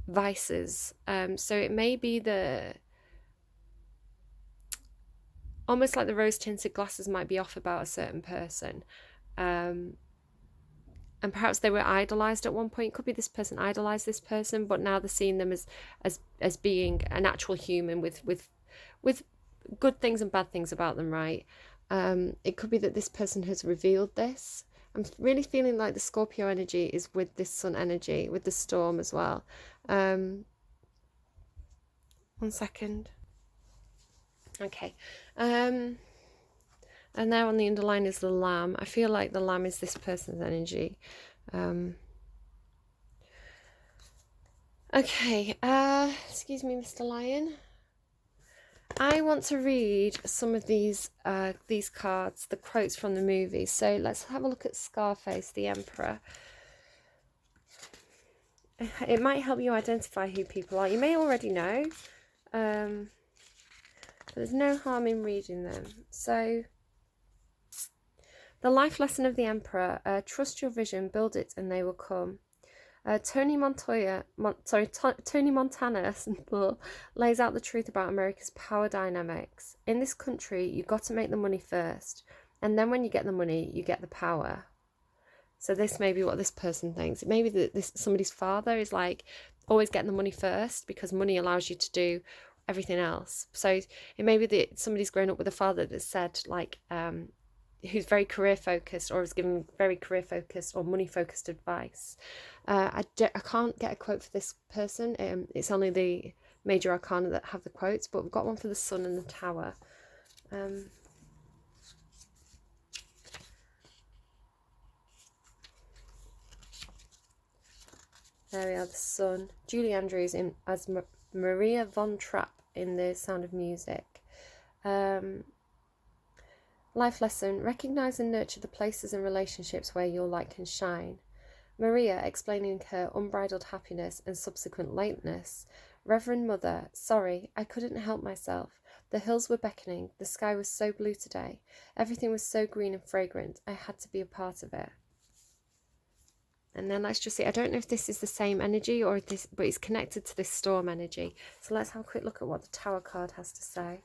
vices, so it may be almost like the rose-tinted glasses might be off about a certain person, and perhaps they were idolized at one point. It could be this person idolized this person, but now they're seeing them as being an actual human with good things and bad things about them, right? It could be that this person has revealed this. I'm really feeling like the Scorpio energy is with this sun energy, with the storm as well. 1 second. Okay. And now on the underline is the lamb. I feel like the lamb is this person's energy. Okay. Excuse me, Mr. Lion. I want to read some of these cards, the quotes from the movie. So let's have a look at Scarface, the Emperor. It might help you identify who people are. You may already know. But there's no harm in reading them. So, the life lesson of the Emperor, trust your vision, build it, and they will come. Tony Montana lays out the truth about America's power dynamics. In this country, you've got to make the money first, and then when you get the money, you get the power. So this may be what this person thinks. It may be that somebody's father is like always getting the money first because money allows you to do everything else. So it may be that somebody's grown up with a father that said like who's very career focused or is given very career focused or money focused advice. I can't get a quote for this person. It's only the major arcana that have the quotes, but we've got one for the sun and the tower. There we are, the sun. Julie Andrews as Maria von Trapp in The Sound of Music. Life lesson: recognise and nurture the places and relationships where your light can shine. Maria explaining her unbridled happiness and subsequent lateness. Reverend Mother: sorry, I couldn't help myself. The hills were beckoning, the sky was so blue today, everything was so green and fragrant, I had to be a part of it. And then let's just see, I don't know if this is the same energy or this, but it's connected to this storm energy. So let's have a quick look at what the Tower card has to say.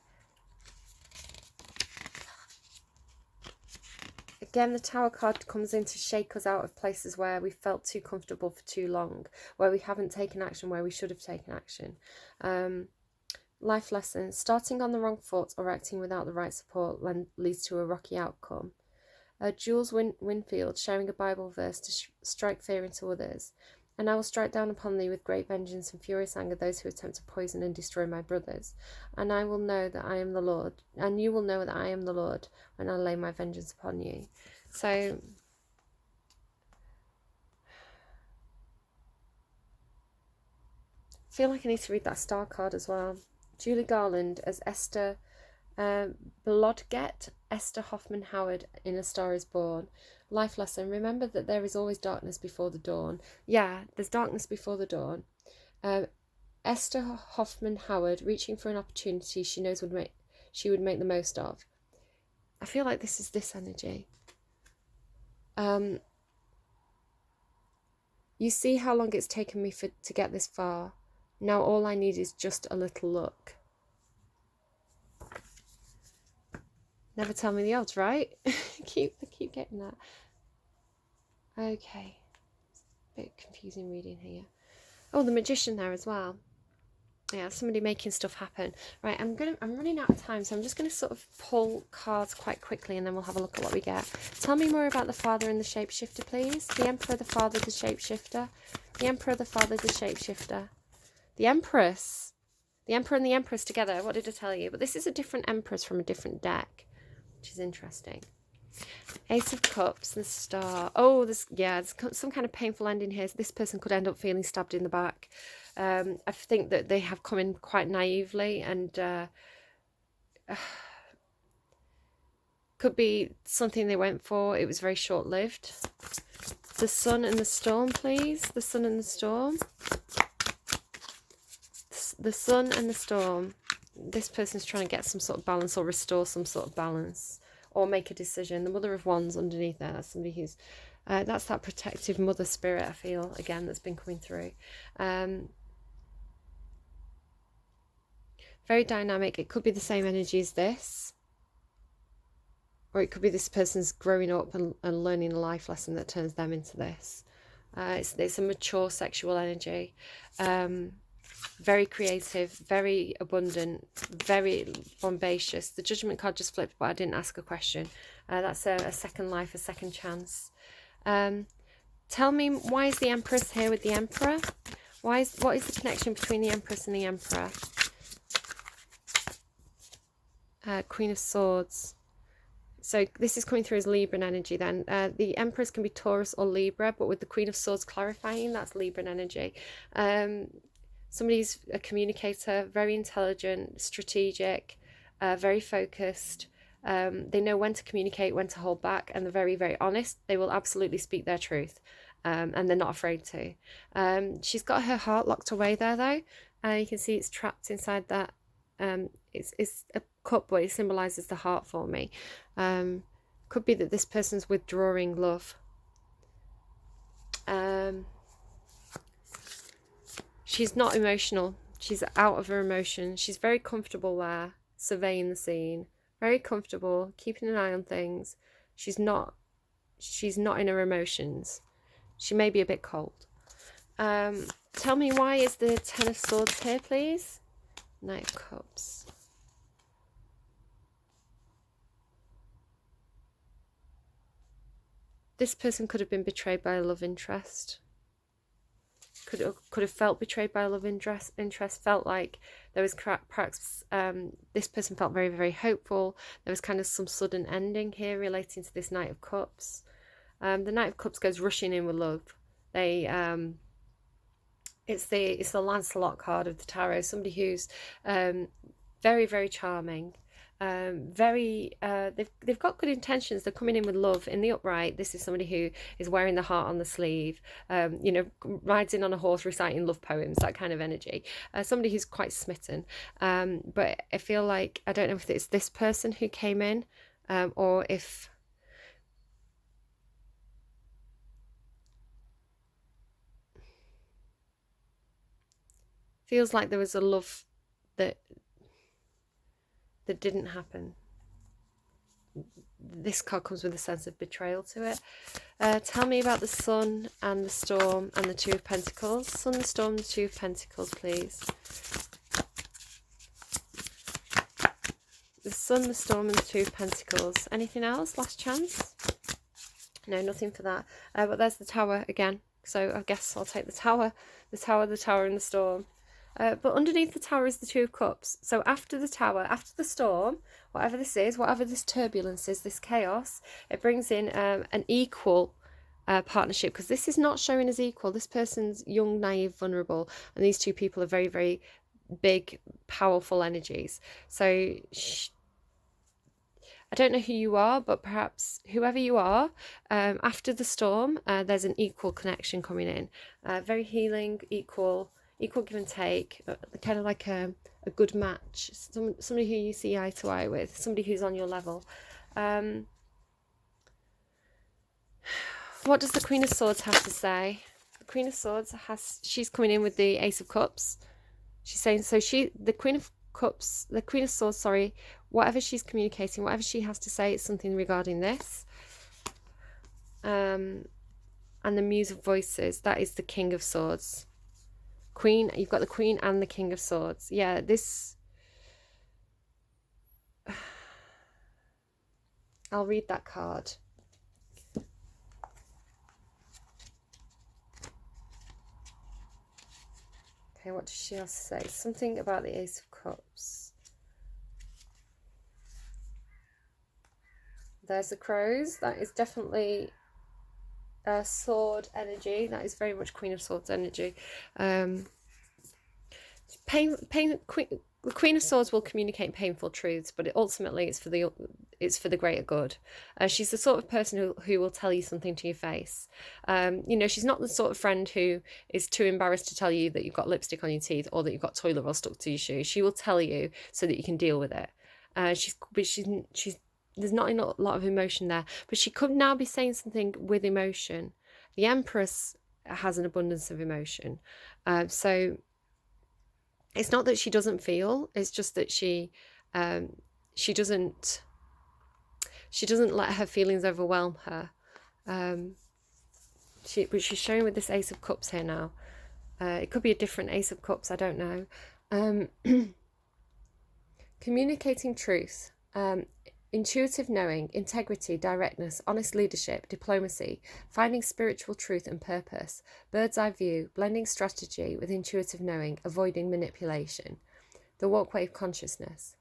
Again, the Tower card comes in to shake us out of places where we felt too comfortable for too long, where we haven't taken action where we should have taken action. Life lesson: starting on the wrong foot or acting without the right support leads to a rocky outcome. Jules Winfield sharing a Bible verse to strike fear into others. And I will strike down upon thee with great vengeance and furious anger those who attempt to poison and destroy my brothers. And I will know that I am the Lord, and you will know that I am the Lord when I lay my vengeance upon you. So I feel like I need to read that star card as well. Julie Garland as Esther Blodgett, Esther Hoffman Howard in A Star is Born. Life lesson: remember that there is always darkness before the dawn. Yeah, there's darkness before the dawn. Esther Hoffman Howard reaching for an opportunity she knows she would make the most of. I feel like this is this energy. You see how long it's taken me to get this far. Now all I need is just a little luck. Never tell me the odds, right? I keep getting that. Okay. Bit confusing reading here. Oh, the Magician there as well. Yeah, somebody making stuff happen. Right, I'm running out of time, so I'm just gonna sort of pull cards quite quickly and then we'll have a look at what we get. Tell me more about the Father and the Shapeshifter, please. The Emperor, the Father, the Shapeshifter. The Emperor, the Father, the Shapeshifter. The Empress. The Emperor and the Empress together. What did I tell you? But this is a different Empress from a different deck, which is interesting. Ace of Cups and Star. Oh, there's some kind of painful ending here. So this person could end up feeling stabbed in the back. I think that they have come in quite naively and could be something they went for. It was very short-lived. The Sun and the Storm, please. The Sun and the Storm. The Sun and the Storm. This person's trying to get some sort of balance or restore some sort of balance or make a decision. The Mother of Wands underneath there. That's somebody who's... that's that protective mother spirit, I feel, again, that's been coming through. Very dynamic. It could be the same energy as this. Or it could be this person's growing up and learning a life lesson that turns them into this. It's a mature sexual energy. Very creative, very abundant, very bombacious. The Judgment card just flipped, but I didn't ask a question. That's a second life, a second chance. Tell me, why is the Empress here with the Emperor? What is the connection between the Empress and the Emperor? Queen of Swords. So this is coming through as Libran energy then. The Empress can be Taurus or Libra, but with the Queen of Swords clarifying, that's Libran energy. Somebody's a communicator, very intelligent, strategic, very focused. They know when to communicate, when to hold back, and they're very, very honest. They will absolutely speak their truth, and they're not afraid to. She's got her heart locked away there, though. You can see it's trapped inside that. It's a cup, but it symbolises the heart for me. Could be that this person's withdrawing love. She's not emotional. She's out of her emotions. She's very comfortable there, surveying the scene. Very comfortable, keeping an eye on things. She's not in her emotions. She may be a bit cold. Tell me, why is the Ten of Swords here, please? Knight of Cups. This person could have been betrayed by a love interest. Could have felt betrayed by a love interest. Felt like there was perhaps this person felt very, very hopeful. There was kind of some sudden ending here relating to this Knight of Cups. The Knight of Cups goes rushing in with love. It's the Lancelot card of the tarot. Somebody who's very, very charming. They've got good intentions. They're coming in with love. In the upright, this is somebody who is wearing the heart on the sleeve, rides in on a horse reciting love poems, that kind of energy. Somebody who's quite smitten. But I feel like, I don't know if it's this person who came in, or if feels like there was a love that didn't happen. This card comes with a sense of betrayal to it. Tell me about the Sun and the Storm and the Two of Pentacles. Sun, the Storm, the Two of Pentacles, please. The Sun, the Storm and the Two of Pentacles. Anything else? Last chance? No, nothing for that. But there's the Tower again. So I guess I'll take the Tower. The Tower, the Tower and the Storm. But underneath the Tower is the Two of Cups. So after the Tower, after the storm, whatever this is, whatever this turbulence is, this chaos, it brings in an equal partnership, because this is not showing as equal. This person's young, naive, vulnerable, and these two people are very, very big, powerful energies. So I don't know who you are, but perhaps whoever you are, after the storm, there's an equal connection coming in. Very healing, equal give and take, kind of like a good match, somebody who you see eye to eye with, somebody who's on your level. What does the Queen of Swords have to say? The Queen of Swords she's coming in with the Ace of Cups. She's saying, so the Queen of Cups, the Queen of Swords, sorry, whatever she's communicating, whatever she has to say, it's something regarding this. And the Muse of Voices, that is the King of Swords. Queen, you've got the Queen and the King of Swords. Yeah, this... I'll read that card. Okay, what does she have to say? Something about the Ace of Cups. There's the crows. That is definitely sword energy. That is very much Queen of Swords energy. The Queen of Swords will communicate painful truths, but ultimately it's for the greater good. She's the sort of person who will tell you something to your face. You know, she's not the sort of friend who is too embarrassed to tell you that you've got lipstick on your teeth or that you've got toilet roll stuck to your shoe. She will tell you so that you can deal with it. She's there's not a lot of emotion there, but she could now be saying something with emotion. The Empress has an abundance of emotion, so it's not that she doesn't feel. It's just that she doesn't let her feelings overwhelm her. But she's showing with this Ace of Cups here now. It could be a different Ace of Cups. I don't know. Communicating truth. Intuitive knowing, integrity, directness, honest leadership, diplomacy, finding spiritual truth and purpose, bird's eye view, blending strategy with intuitive knowing, avoiding manipulation. The walkway of consciousness.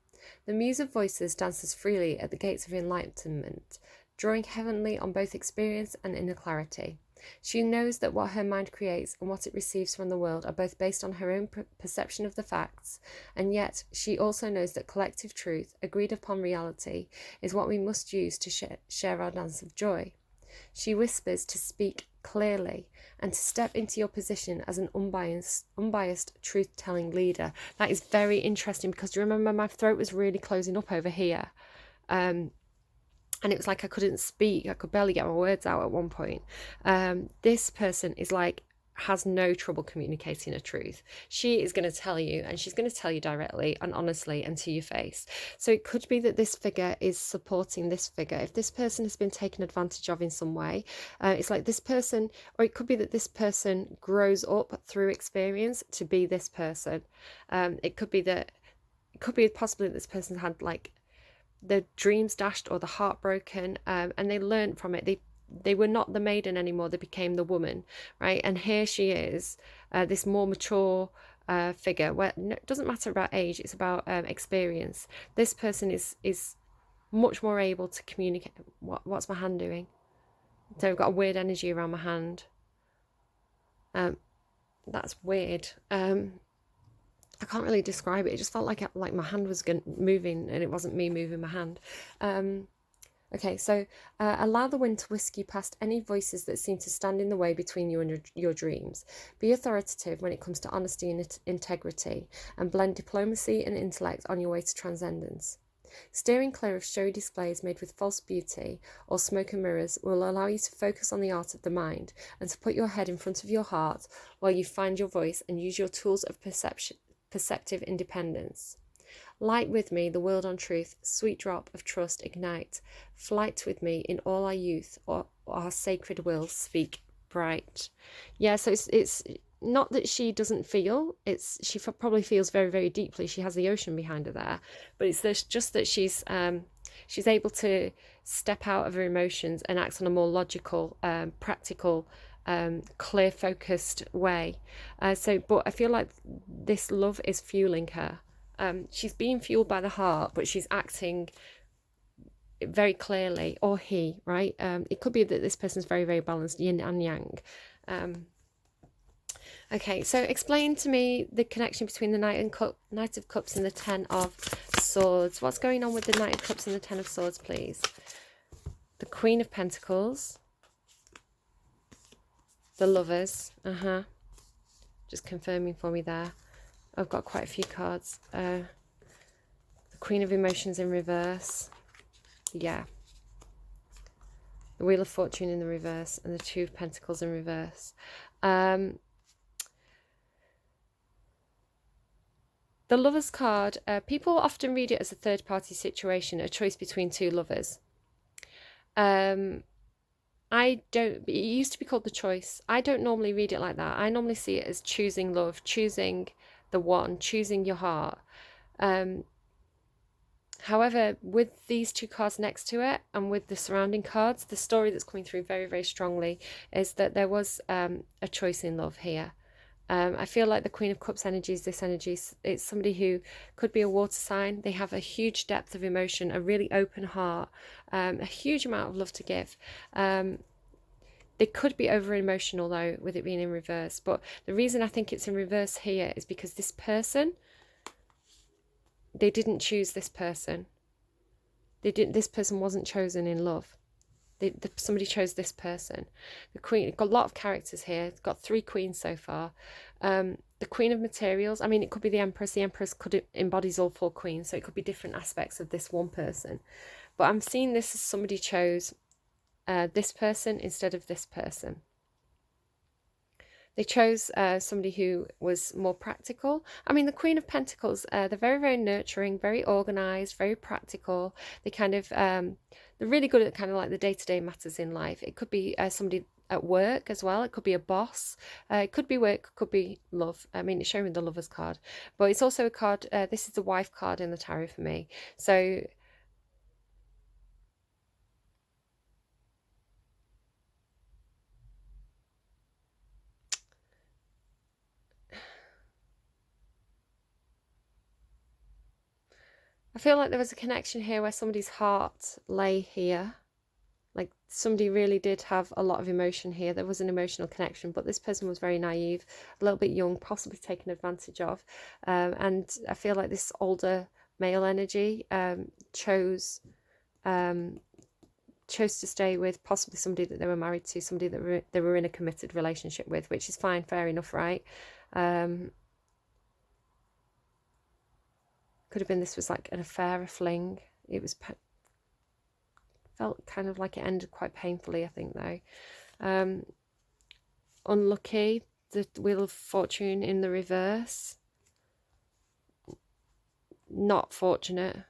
The Muse of Voices dances freely at the gates of enlightenment, drawing heavenly on both experience and inner clarity. She knows that what her mind creates and what it receives from the world are both based on her own perception of the facts, and yet she also knows that collective truth, agreed upon reality, is what we must use to share our dance of joy. She whispers to speak clearly and to step into your position as an unbiased truth-telling leader. That is very interesting because do you remember my throat was really closing up over here? And it was like I couldn't speak. I could barely get my words out at one point. This person is like, has no trouble communicating a truth. She is going to tell you, and she's going to tell you directly and honestly and to your face. So it could be that this figure is supporting this figure. If this person has been taken advantage of in some way, it's like this person, or it could be that this person grows up through experience to be this person. It could be possibly that this person had like the dreams dashed or the heart broken, and they learned from it. They were not the maiden anymore, they became the woman, right? And here she is, this more mature figure where it doesn't matter about age, it's about experience. This person is much more able to communicate. What's my hand doing? So I've got a weird energy around my hand. That's weird. I can't really describe it. It just felt like my hand was moving and it wasn't me moving my hand. Okay, so allow the wind to whisk you past any voices that seem to stand in the way between you and your dreams. Be authoritative when it comes to honesty and integrity, and blend diplomacy and intellect on your way to transcendence. Steering clear of showy displays made with false beauty or smoke and mirrors will allow you to focus on the art of the mind and to put your head in front of your heart while you find your voice and use your tools of perceptive independence. Light with me, the world on truth, sweet drop of trust ignite. Flight with me in all our youth, or our sacred will speak bright. Yeah, so it's not that she doesn't feel, she probably feels very, very deeply. She has the ocean behind her there, but it's just that she's able to step out of her emotions and act on a more logical, practical, clear focused way. But I feel like this love is fueling her. She's being fueled by the heart, but she's acting very clearly, or he, right? It could be that this person's very, very balanced, yin and yang. Okay, so explain to me the connection between the Knight of Cups and the Ten of Swords. What's going on with the Knight of Cups and the Ten of Swords, please? The Queen of Pentacles. The Lovers. Just confirming for me there. I've got quite a few cards. The Queen of Emotions in reverse. Yeah. the Wheel of Fortune in the reverse, and the Two of Pentacles in reverse. The Lovers card, people often read it as a third-party situation, a choice between two lovers. I don't, it used to be called The Choice. I don't normally read it like that. I normally see it as choosing love, choosing the one, choosing your heart. However, with these two cards next to it and with the surrounding cards, the story that's coming through very, very strongly is that there was a choice in love here. I feel like the Queen of Cups energy is this energy. It's somebody who could be a water sign. They have a huge depth of emotion, a really open heart, a huge amount of love to give. They could be over emotional though, with it being in reverse. But the reason I think it's in reverse here is because this person, they didn't choose this person. This person wasn't chosen in love. Somebody chose this person. The Queen, got a lot of characters here. It's got 3 queens so far. The Queen of Materials, I mean, it could be the Empress. The Empress embodies all 4 queens, so it could be different aspects of this one person. But I'm seeing this as somebody chose this person instead of this person. They chose somebody who was more practical. I mean, the Queen of Pentacles, they're very, very nurturing, very organised, very practical. They kind of, they're really good at kind of like the day-to-day matters in life. It could be somebody at work as well. It could be a boss. It could be work, could be love. I mean, it's showing the Lovers card. But it's also a card, this is the Wife card in the tarot for me. So I feel like there was a connection here where somebody's heart lay here. Like somebody really did have a lot of emotion here. There was an emotional connection, but this person was very naive, a little bit young, possibly taken advantage of. And I feel like this older male energy chose to stay with possibly somebody that they were married to, somebody that they were in a committed relationship with, which is fine, fair enough, right? Could have been this was like an affair, a fling. It was felt kind of like it ended quite painfully, I think, though. Unlucky, the Wheel of Fortune in the reverse. Not fortunate.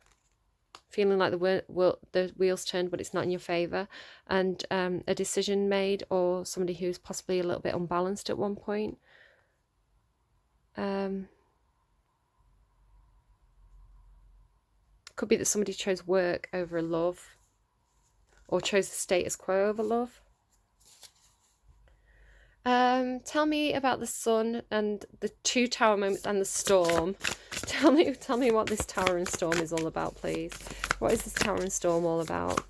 Feeling like the wheels turned, but it's not in your favour. And a decision made, or somebody who's possibly a little bit unbalanced at one point. Could be that somebody chose work over love, or chose the status quo over love. Tell me about the sun and the 2 tower moments and the storm. Tell me what this tower and storm is all about, please. What is this tower and storm all about?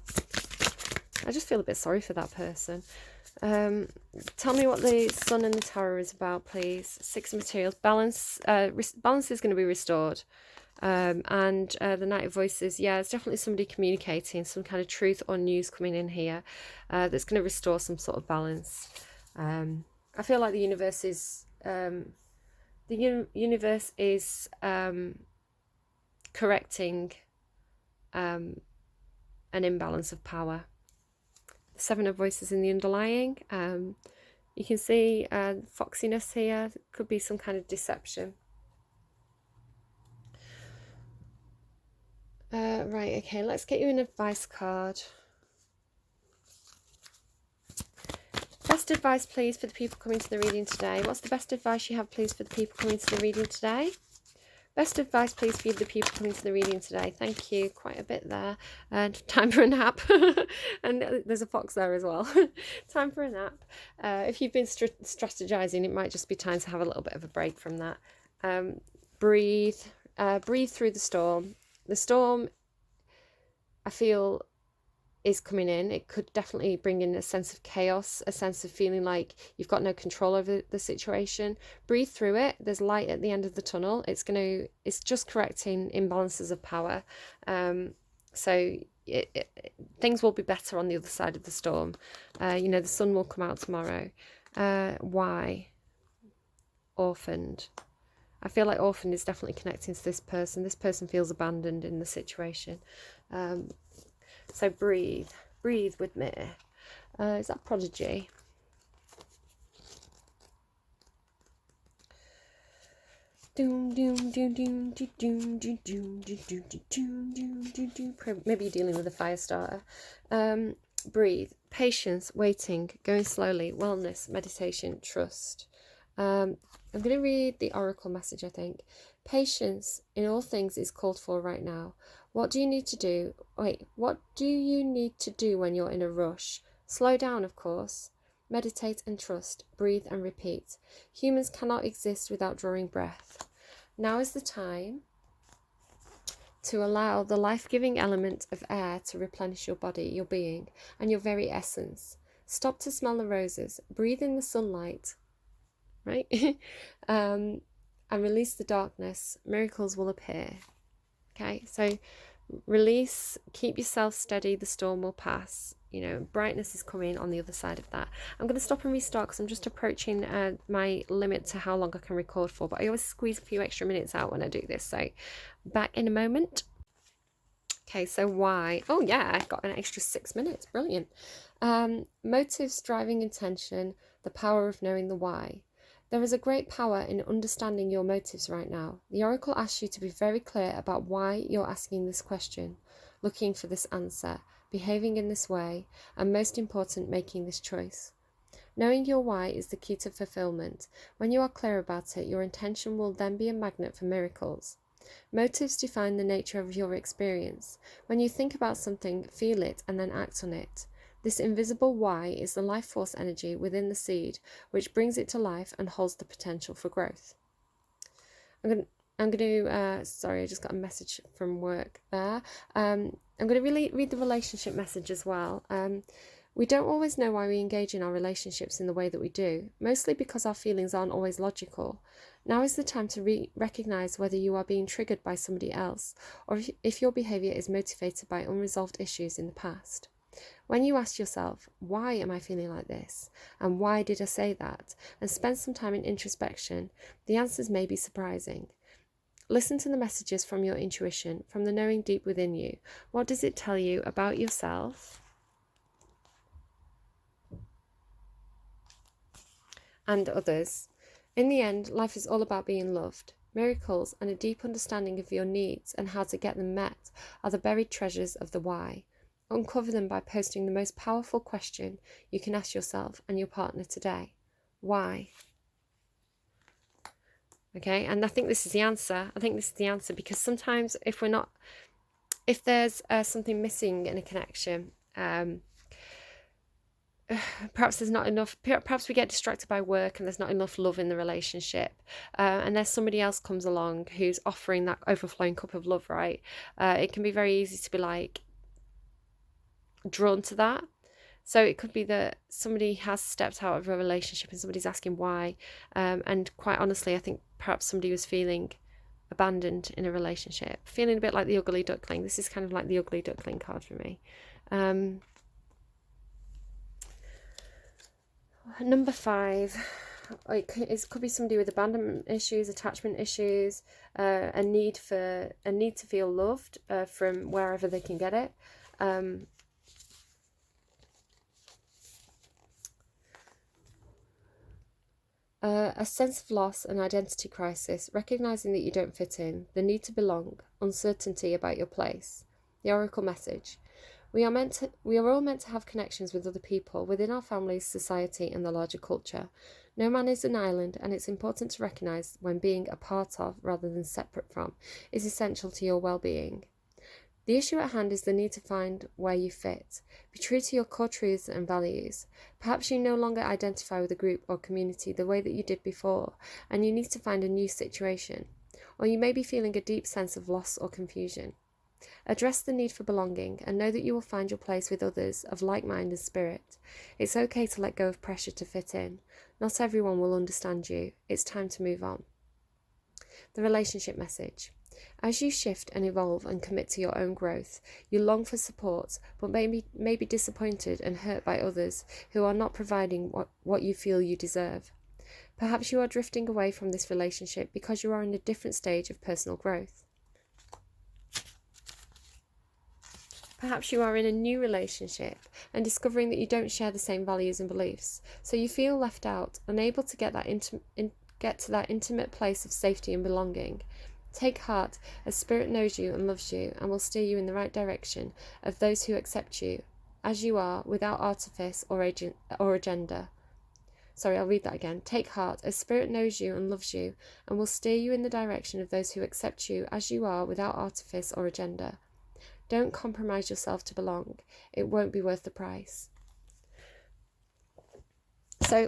I just feel a bit sorry for that person. Tell me what the sun and the tower is about, please. 6 of Materials. Balance. Balance is going to be restored. And the Knight of Voices, yeah, it's definitely somebody communicating, some kind of truth or news coming in here that's going to restore some sort of balance. I feel like the universe is correcting an imbalance of power. The 7 of Voices in the underlying. You can see foxiness here. Could be some kind of deception. Right, okay, let's get you an advice card. Best advice, please, for the people coming to the reading today. What's the best advice you have, please, for the people coming to the reading today? Best advice, please, for the people coming to the reading today. Thank you. Quite a bit there. And time for a nap. And there's a fox there as well. Time for a nap. If you've been strategizing, it might just be time to have a little bit of a break from that. Breathe. Breathe through the storm. The storm, I feel, is coming in. It could definitely bring in a sense of chaos, a sense of feeling like you've got no control over the situation. Breathe through it. There's light at the end of the tunnel. It's just correcting imbalances of power. So things will be better on the other side of the storm. The sun will come out tomorrow. Why? Orphaned. I feel like orphan is definitely connecting to this person. This person feels abandoned in the situation. So breathe with me. Is that Prodigy? Maybe you're dealing with a fire starter. Breathe, patience, waiting, going slowly, wellness, meditation, trust. I'm going to read the oracle message, I think. Patience in all things is called for right now. What do you need to do? What do you need to do when you're in a rush? Slow down, of course. Meditate and trust. Breathe and repeat. Humans cannot exist without drawing breath. Now is the time to allow the life-giving element of air to replenish your body, your being, and your very essence. Stop to smell the roses. Breathe in the sunlight, right? And release the darkness. Miracles will appear. Okay, so release, keep yourself steady, the storm will pass. You know, brightness is coming on the other side of that. I'm going to stop and restart because I'm just approaching my limit to how long I can record for, but I always squeeze a few extra minutes out when I do this, so back in a moment. Okay, so why? Oh yeah, I got an extra 6 minutes. Brilliant. Motives, driving intention, the power of knowing the why. There is a great power in understanding your motives right now. The oracle asks you to be very clear about why you're asking this question, looking for this answer, behaving in this way, and most important, making this choice. Knowing your why is the key to fulfillment. When you are clear about it, your intention will then be a magnet for miracles. Motives define the nature of your experience. When you think about something, feel it, and then act on it. This invisible why is the life force energy within the seed, which brings it to life and holds the potential for growth. I'm going to sorry, I just got a message from work there. I'm going to read the relationship message as well. We don't always know why we engage in our relationships in the way that we do, mostly because our feelings aren't always logical. Now is the time to recognise whether you are being triggered by somebody else, or if your behaviour is motivated by unresolved issues in the past. When you ask yourself, why am I feeling like this? And why did I say that? And spend some time in introspection, the answers may be surprising. Listen to the messages from your intuition, from the knowing deep within you. What does it tell you about yourself and others? In the end, life is all about being loved. Miracles and a deep understanding of your needs and how to get them met are the buried treasures of the why. Uncover them by posting the most powerful question you can ask yourself and your partner today. Why? Okay, and I think this is the answer. I think this is the answer because sometimes if there's something missing in a connection, perhaps there's not enough, perhaps we get distracted by work and there's not enough love in the relationship, and there's somebody else comes along who's offering that overflowing cup of love, right? It can be very easy to be like drawn to that. So it could be that somebody has stepped out of a relationship and somebody's asking why, and quite honestly I think perhaps somebody was feeling abandoned in a relationship, feeling a bit like the ugly duckling. This is kind of like the ugly duckling card for me. Number 5, it could be somebody with abandonment issues, attachment issues, a need to feel loved from wherever they can get it. A sense of loss, an identity crisis, recognizing that you don't fit in, the need to belong, uncertainty about your place. The oracle message. We are all meant to have connections with other people within our families, society, and the larger culture. No man is an island, and it's important to recognize when being a part of, rather than separate from, is essential to your well-being. The issue at hand is the need to find where you fit. Be true to your core truths and values. Perhaps you no longer identify with a group or community the way that you did before, and you need to find a new situation. Or you may be feeling a deep sense of loss or confusion. Address the need for belonging and know that you will find your place with others of like mind and spirit. It's okay to let go of pressure to fit in. Not everyone will understand you. It's time to move on. The relationship message. As you shift and evolve and commit to your own growth, you long for support, but may be disappointed and hurt by others who are not providing what you feel you deserve. Perhaps you are drifting away from this relationship because you are in a different stage of personal growth. Perhaps you are in a new relationship and discovering that you don't share the same values and beliefs, so you feel left out, unable to get to that intimate place of safety and belonging. Take heart, as Spirit knows you and loves you and will steer you in the right direction of those who accept you as you are, without artifice or agenda. Sorry, I'll read that again. Take heart, as Spirit knows you and loves you and will steer you in the direction of those who accept you as you are, without artifice or agenda. Don't compromise yourself to belong. It won't be worth the price. So,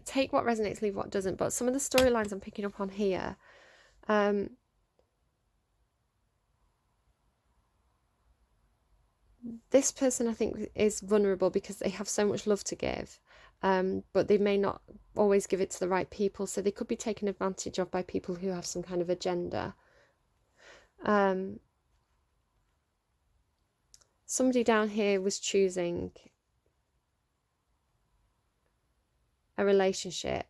take what resonates, leave what doesn't. But some of the storylines I'm picking up on here, this person, I think, is vulnerable because they have so much love to give, but they may not always give it to the right people. So they could be taken advantage of by people who have some kind of agenda. Somebody down here was choosing a relationship,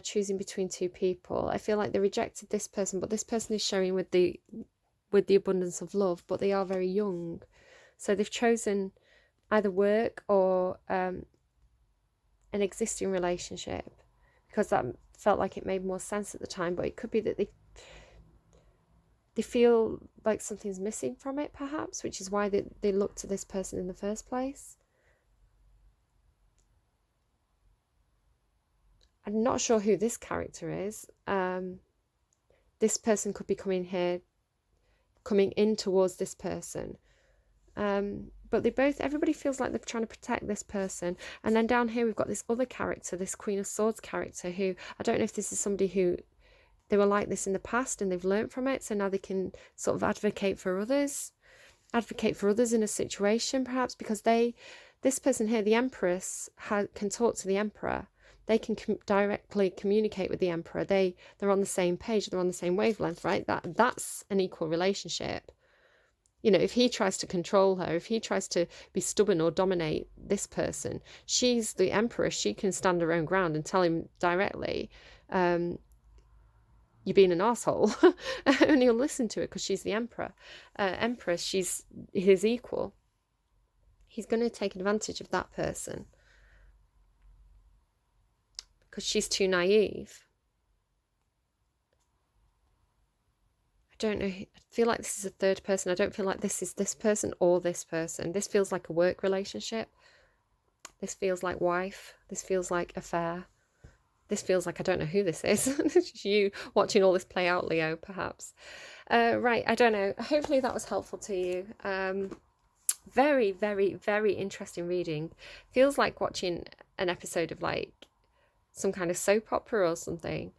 choosing between two people. I feel like they rejected this person, but this person is showing with the abundance of love, but they are very young. So they've chosen either work or an existing relationship because that felt like it made more sense at the time, but it could be that they feel like something's missing from it, perhaps, which is why they look to this person in the first place. I'm not sure who this character is. This person could be coming in towards this person. But everybody feels like they're trying to protect this person. And then down here we've got this other character, this Queen of Swords character, who I don't know if this is somebody who they were like this in the past and they've learned from it, so now they can sort of advocate for others in a situation, perhaps, because this person here, the Empress, can talk to the Emperor. They can directly communicate with the Emperor. They're on the same page, they're on the same wavelength, right? That's an equal relationship. You know, if he tries to control her, if he tries to be stubborn or dominate this person, she's the Empress. She can stand her own ground and tell him directly, you're being an asshole. And he'll listen to it because she's the Empress. She's his equal. He's going to take advantage of that person because she's too naive. I don't know. I feel like this is a third person. I don't feel like this is this person or this person. This feels like a work relationship. This feels like wife. This feels like affair. This feels like I don't know who this is. It's you watching all this play out, Leo, perhaps. Right, I don't know. Hopefully that was helpful to you. Very, very, very interesting reading. Feels like watching an episode of like some kind of soap opera or something.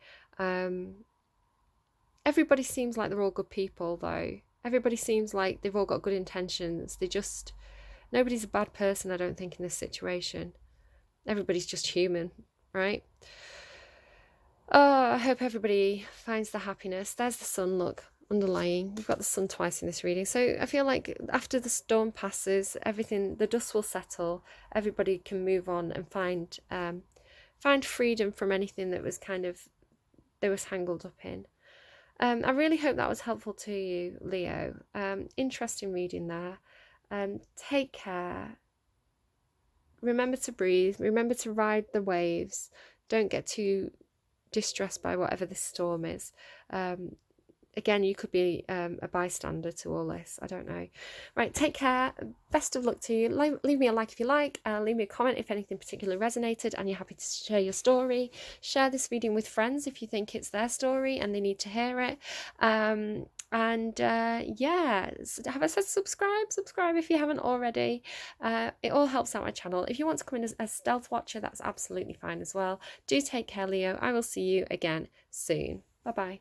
Everybody seems like they're all good people, though. Everybody seems like they've all got good intentions. Nobody's a bad person, I don't think, in this situation. Everybody's just human, right? Oh, I hope everybody finds the happiness. There's the sun, look, underlying. We've got the sun twice in this reading. So I feel like after the storm passes, the dust will settle. Everybody can move on and find freedom from anything that was they was tangled up in. I really hope that was helpful to you, Leo. Interesting reading there. Take care. Remember to breathe. Remember to ride the waves. Don't get too distressed by whatever this storm is. Again, you could be a bystander to all this. I don't know. Right, take care. Best of luck to you. Leave me a like if you like. Leave me a comment if anything particularly resonated and you're happy to share your story. Share this reading with friends if you think it's their story and they need to hear it. Yeah, have I said subscribe? Subscribe if you haven't already. It all helps out my channel. If you want to come in as a stealth watcher, that's absolutely fine as well. Do take care, Leo. I will see you again soon. Bye-bye.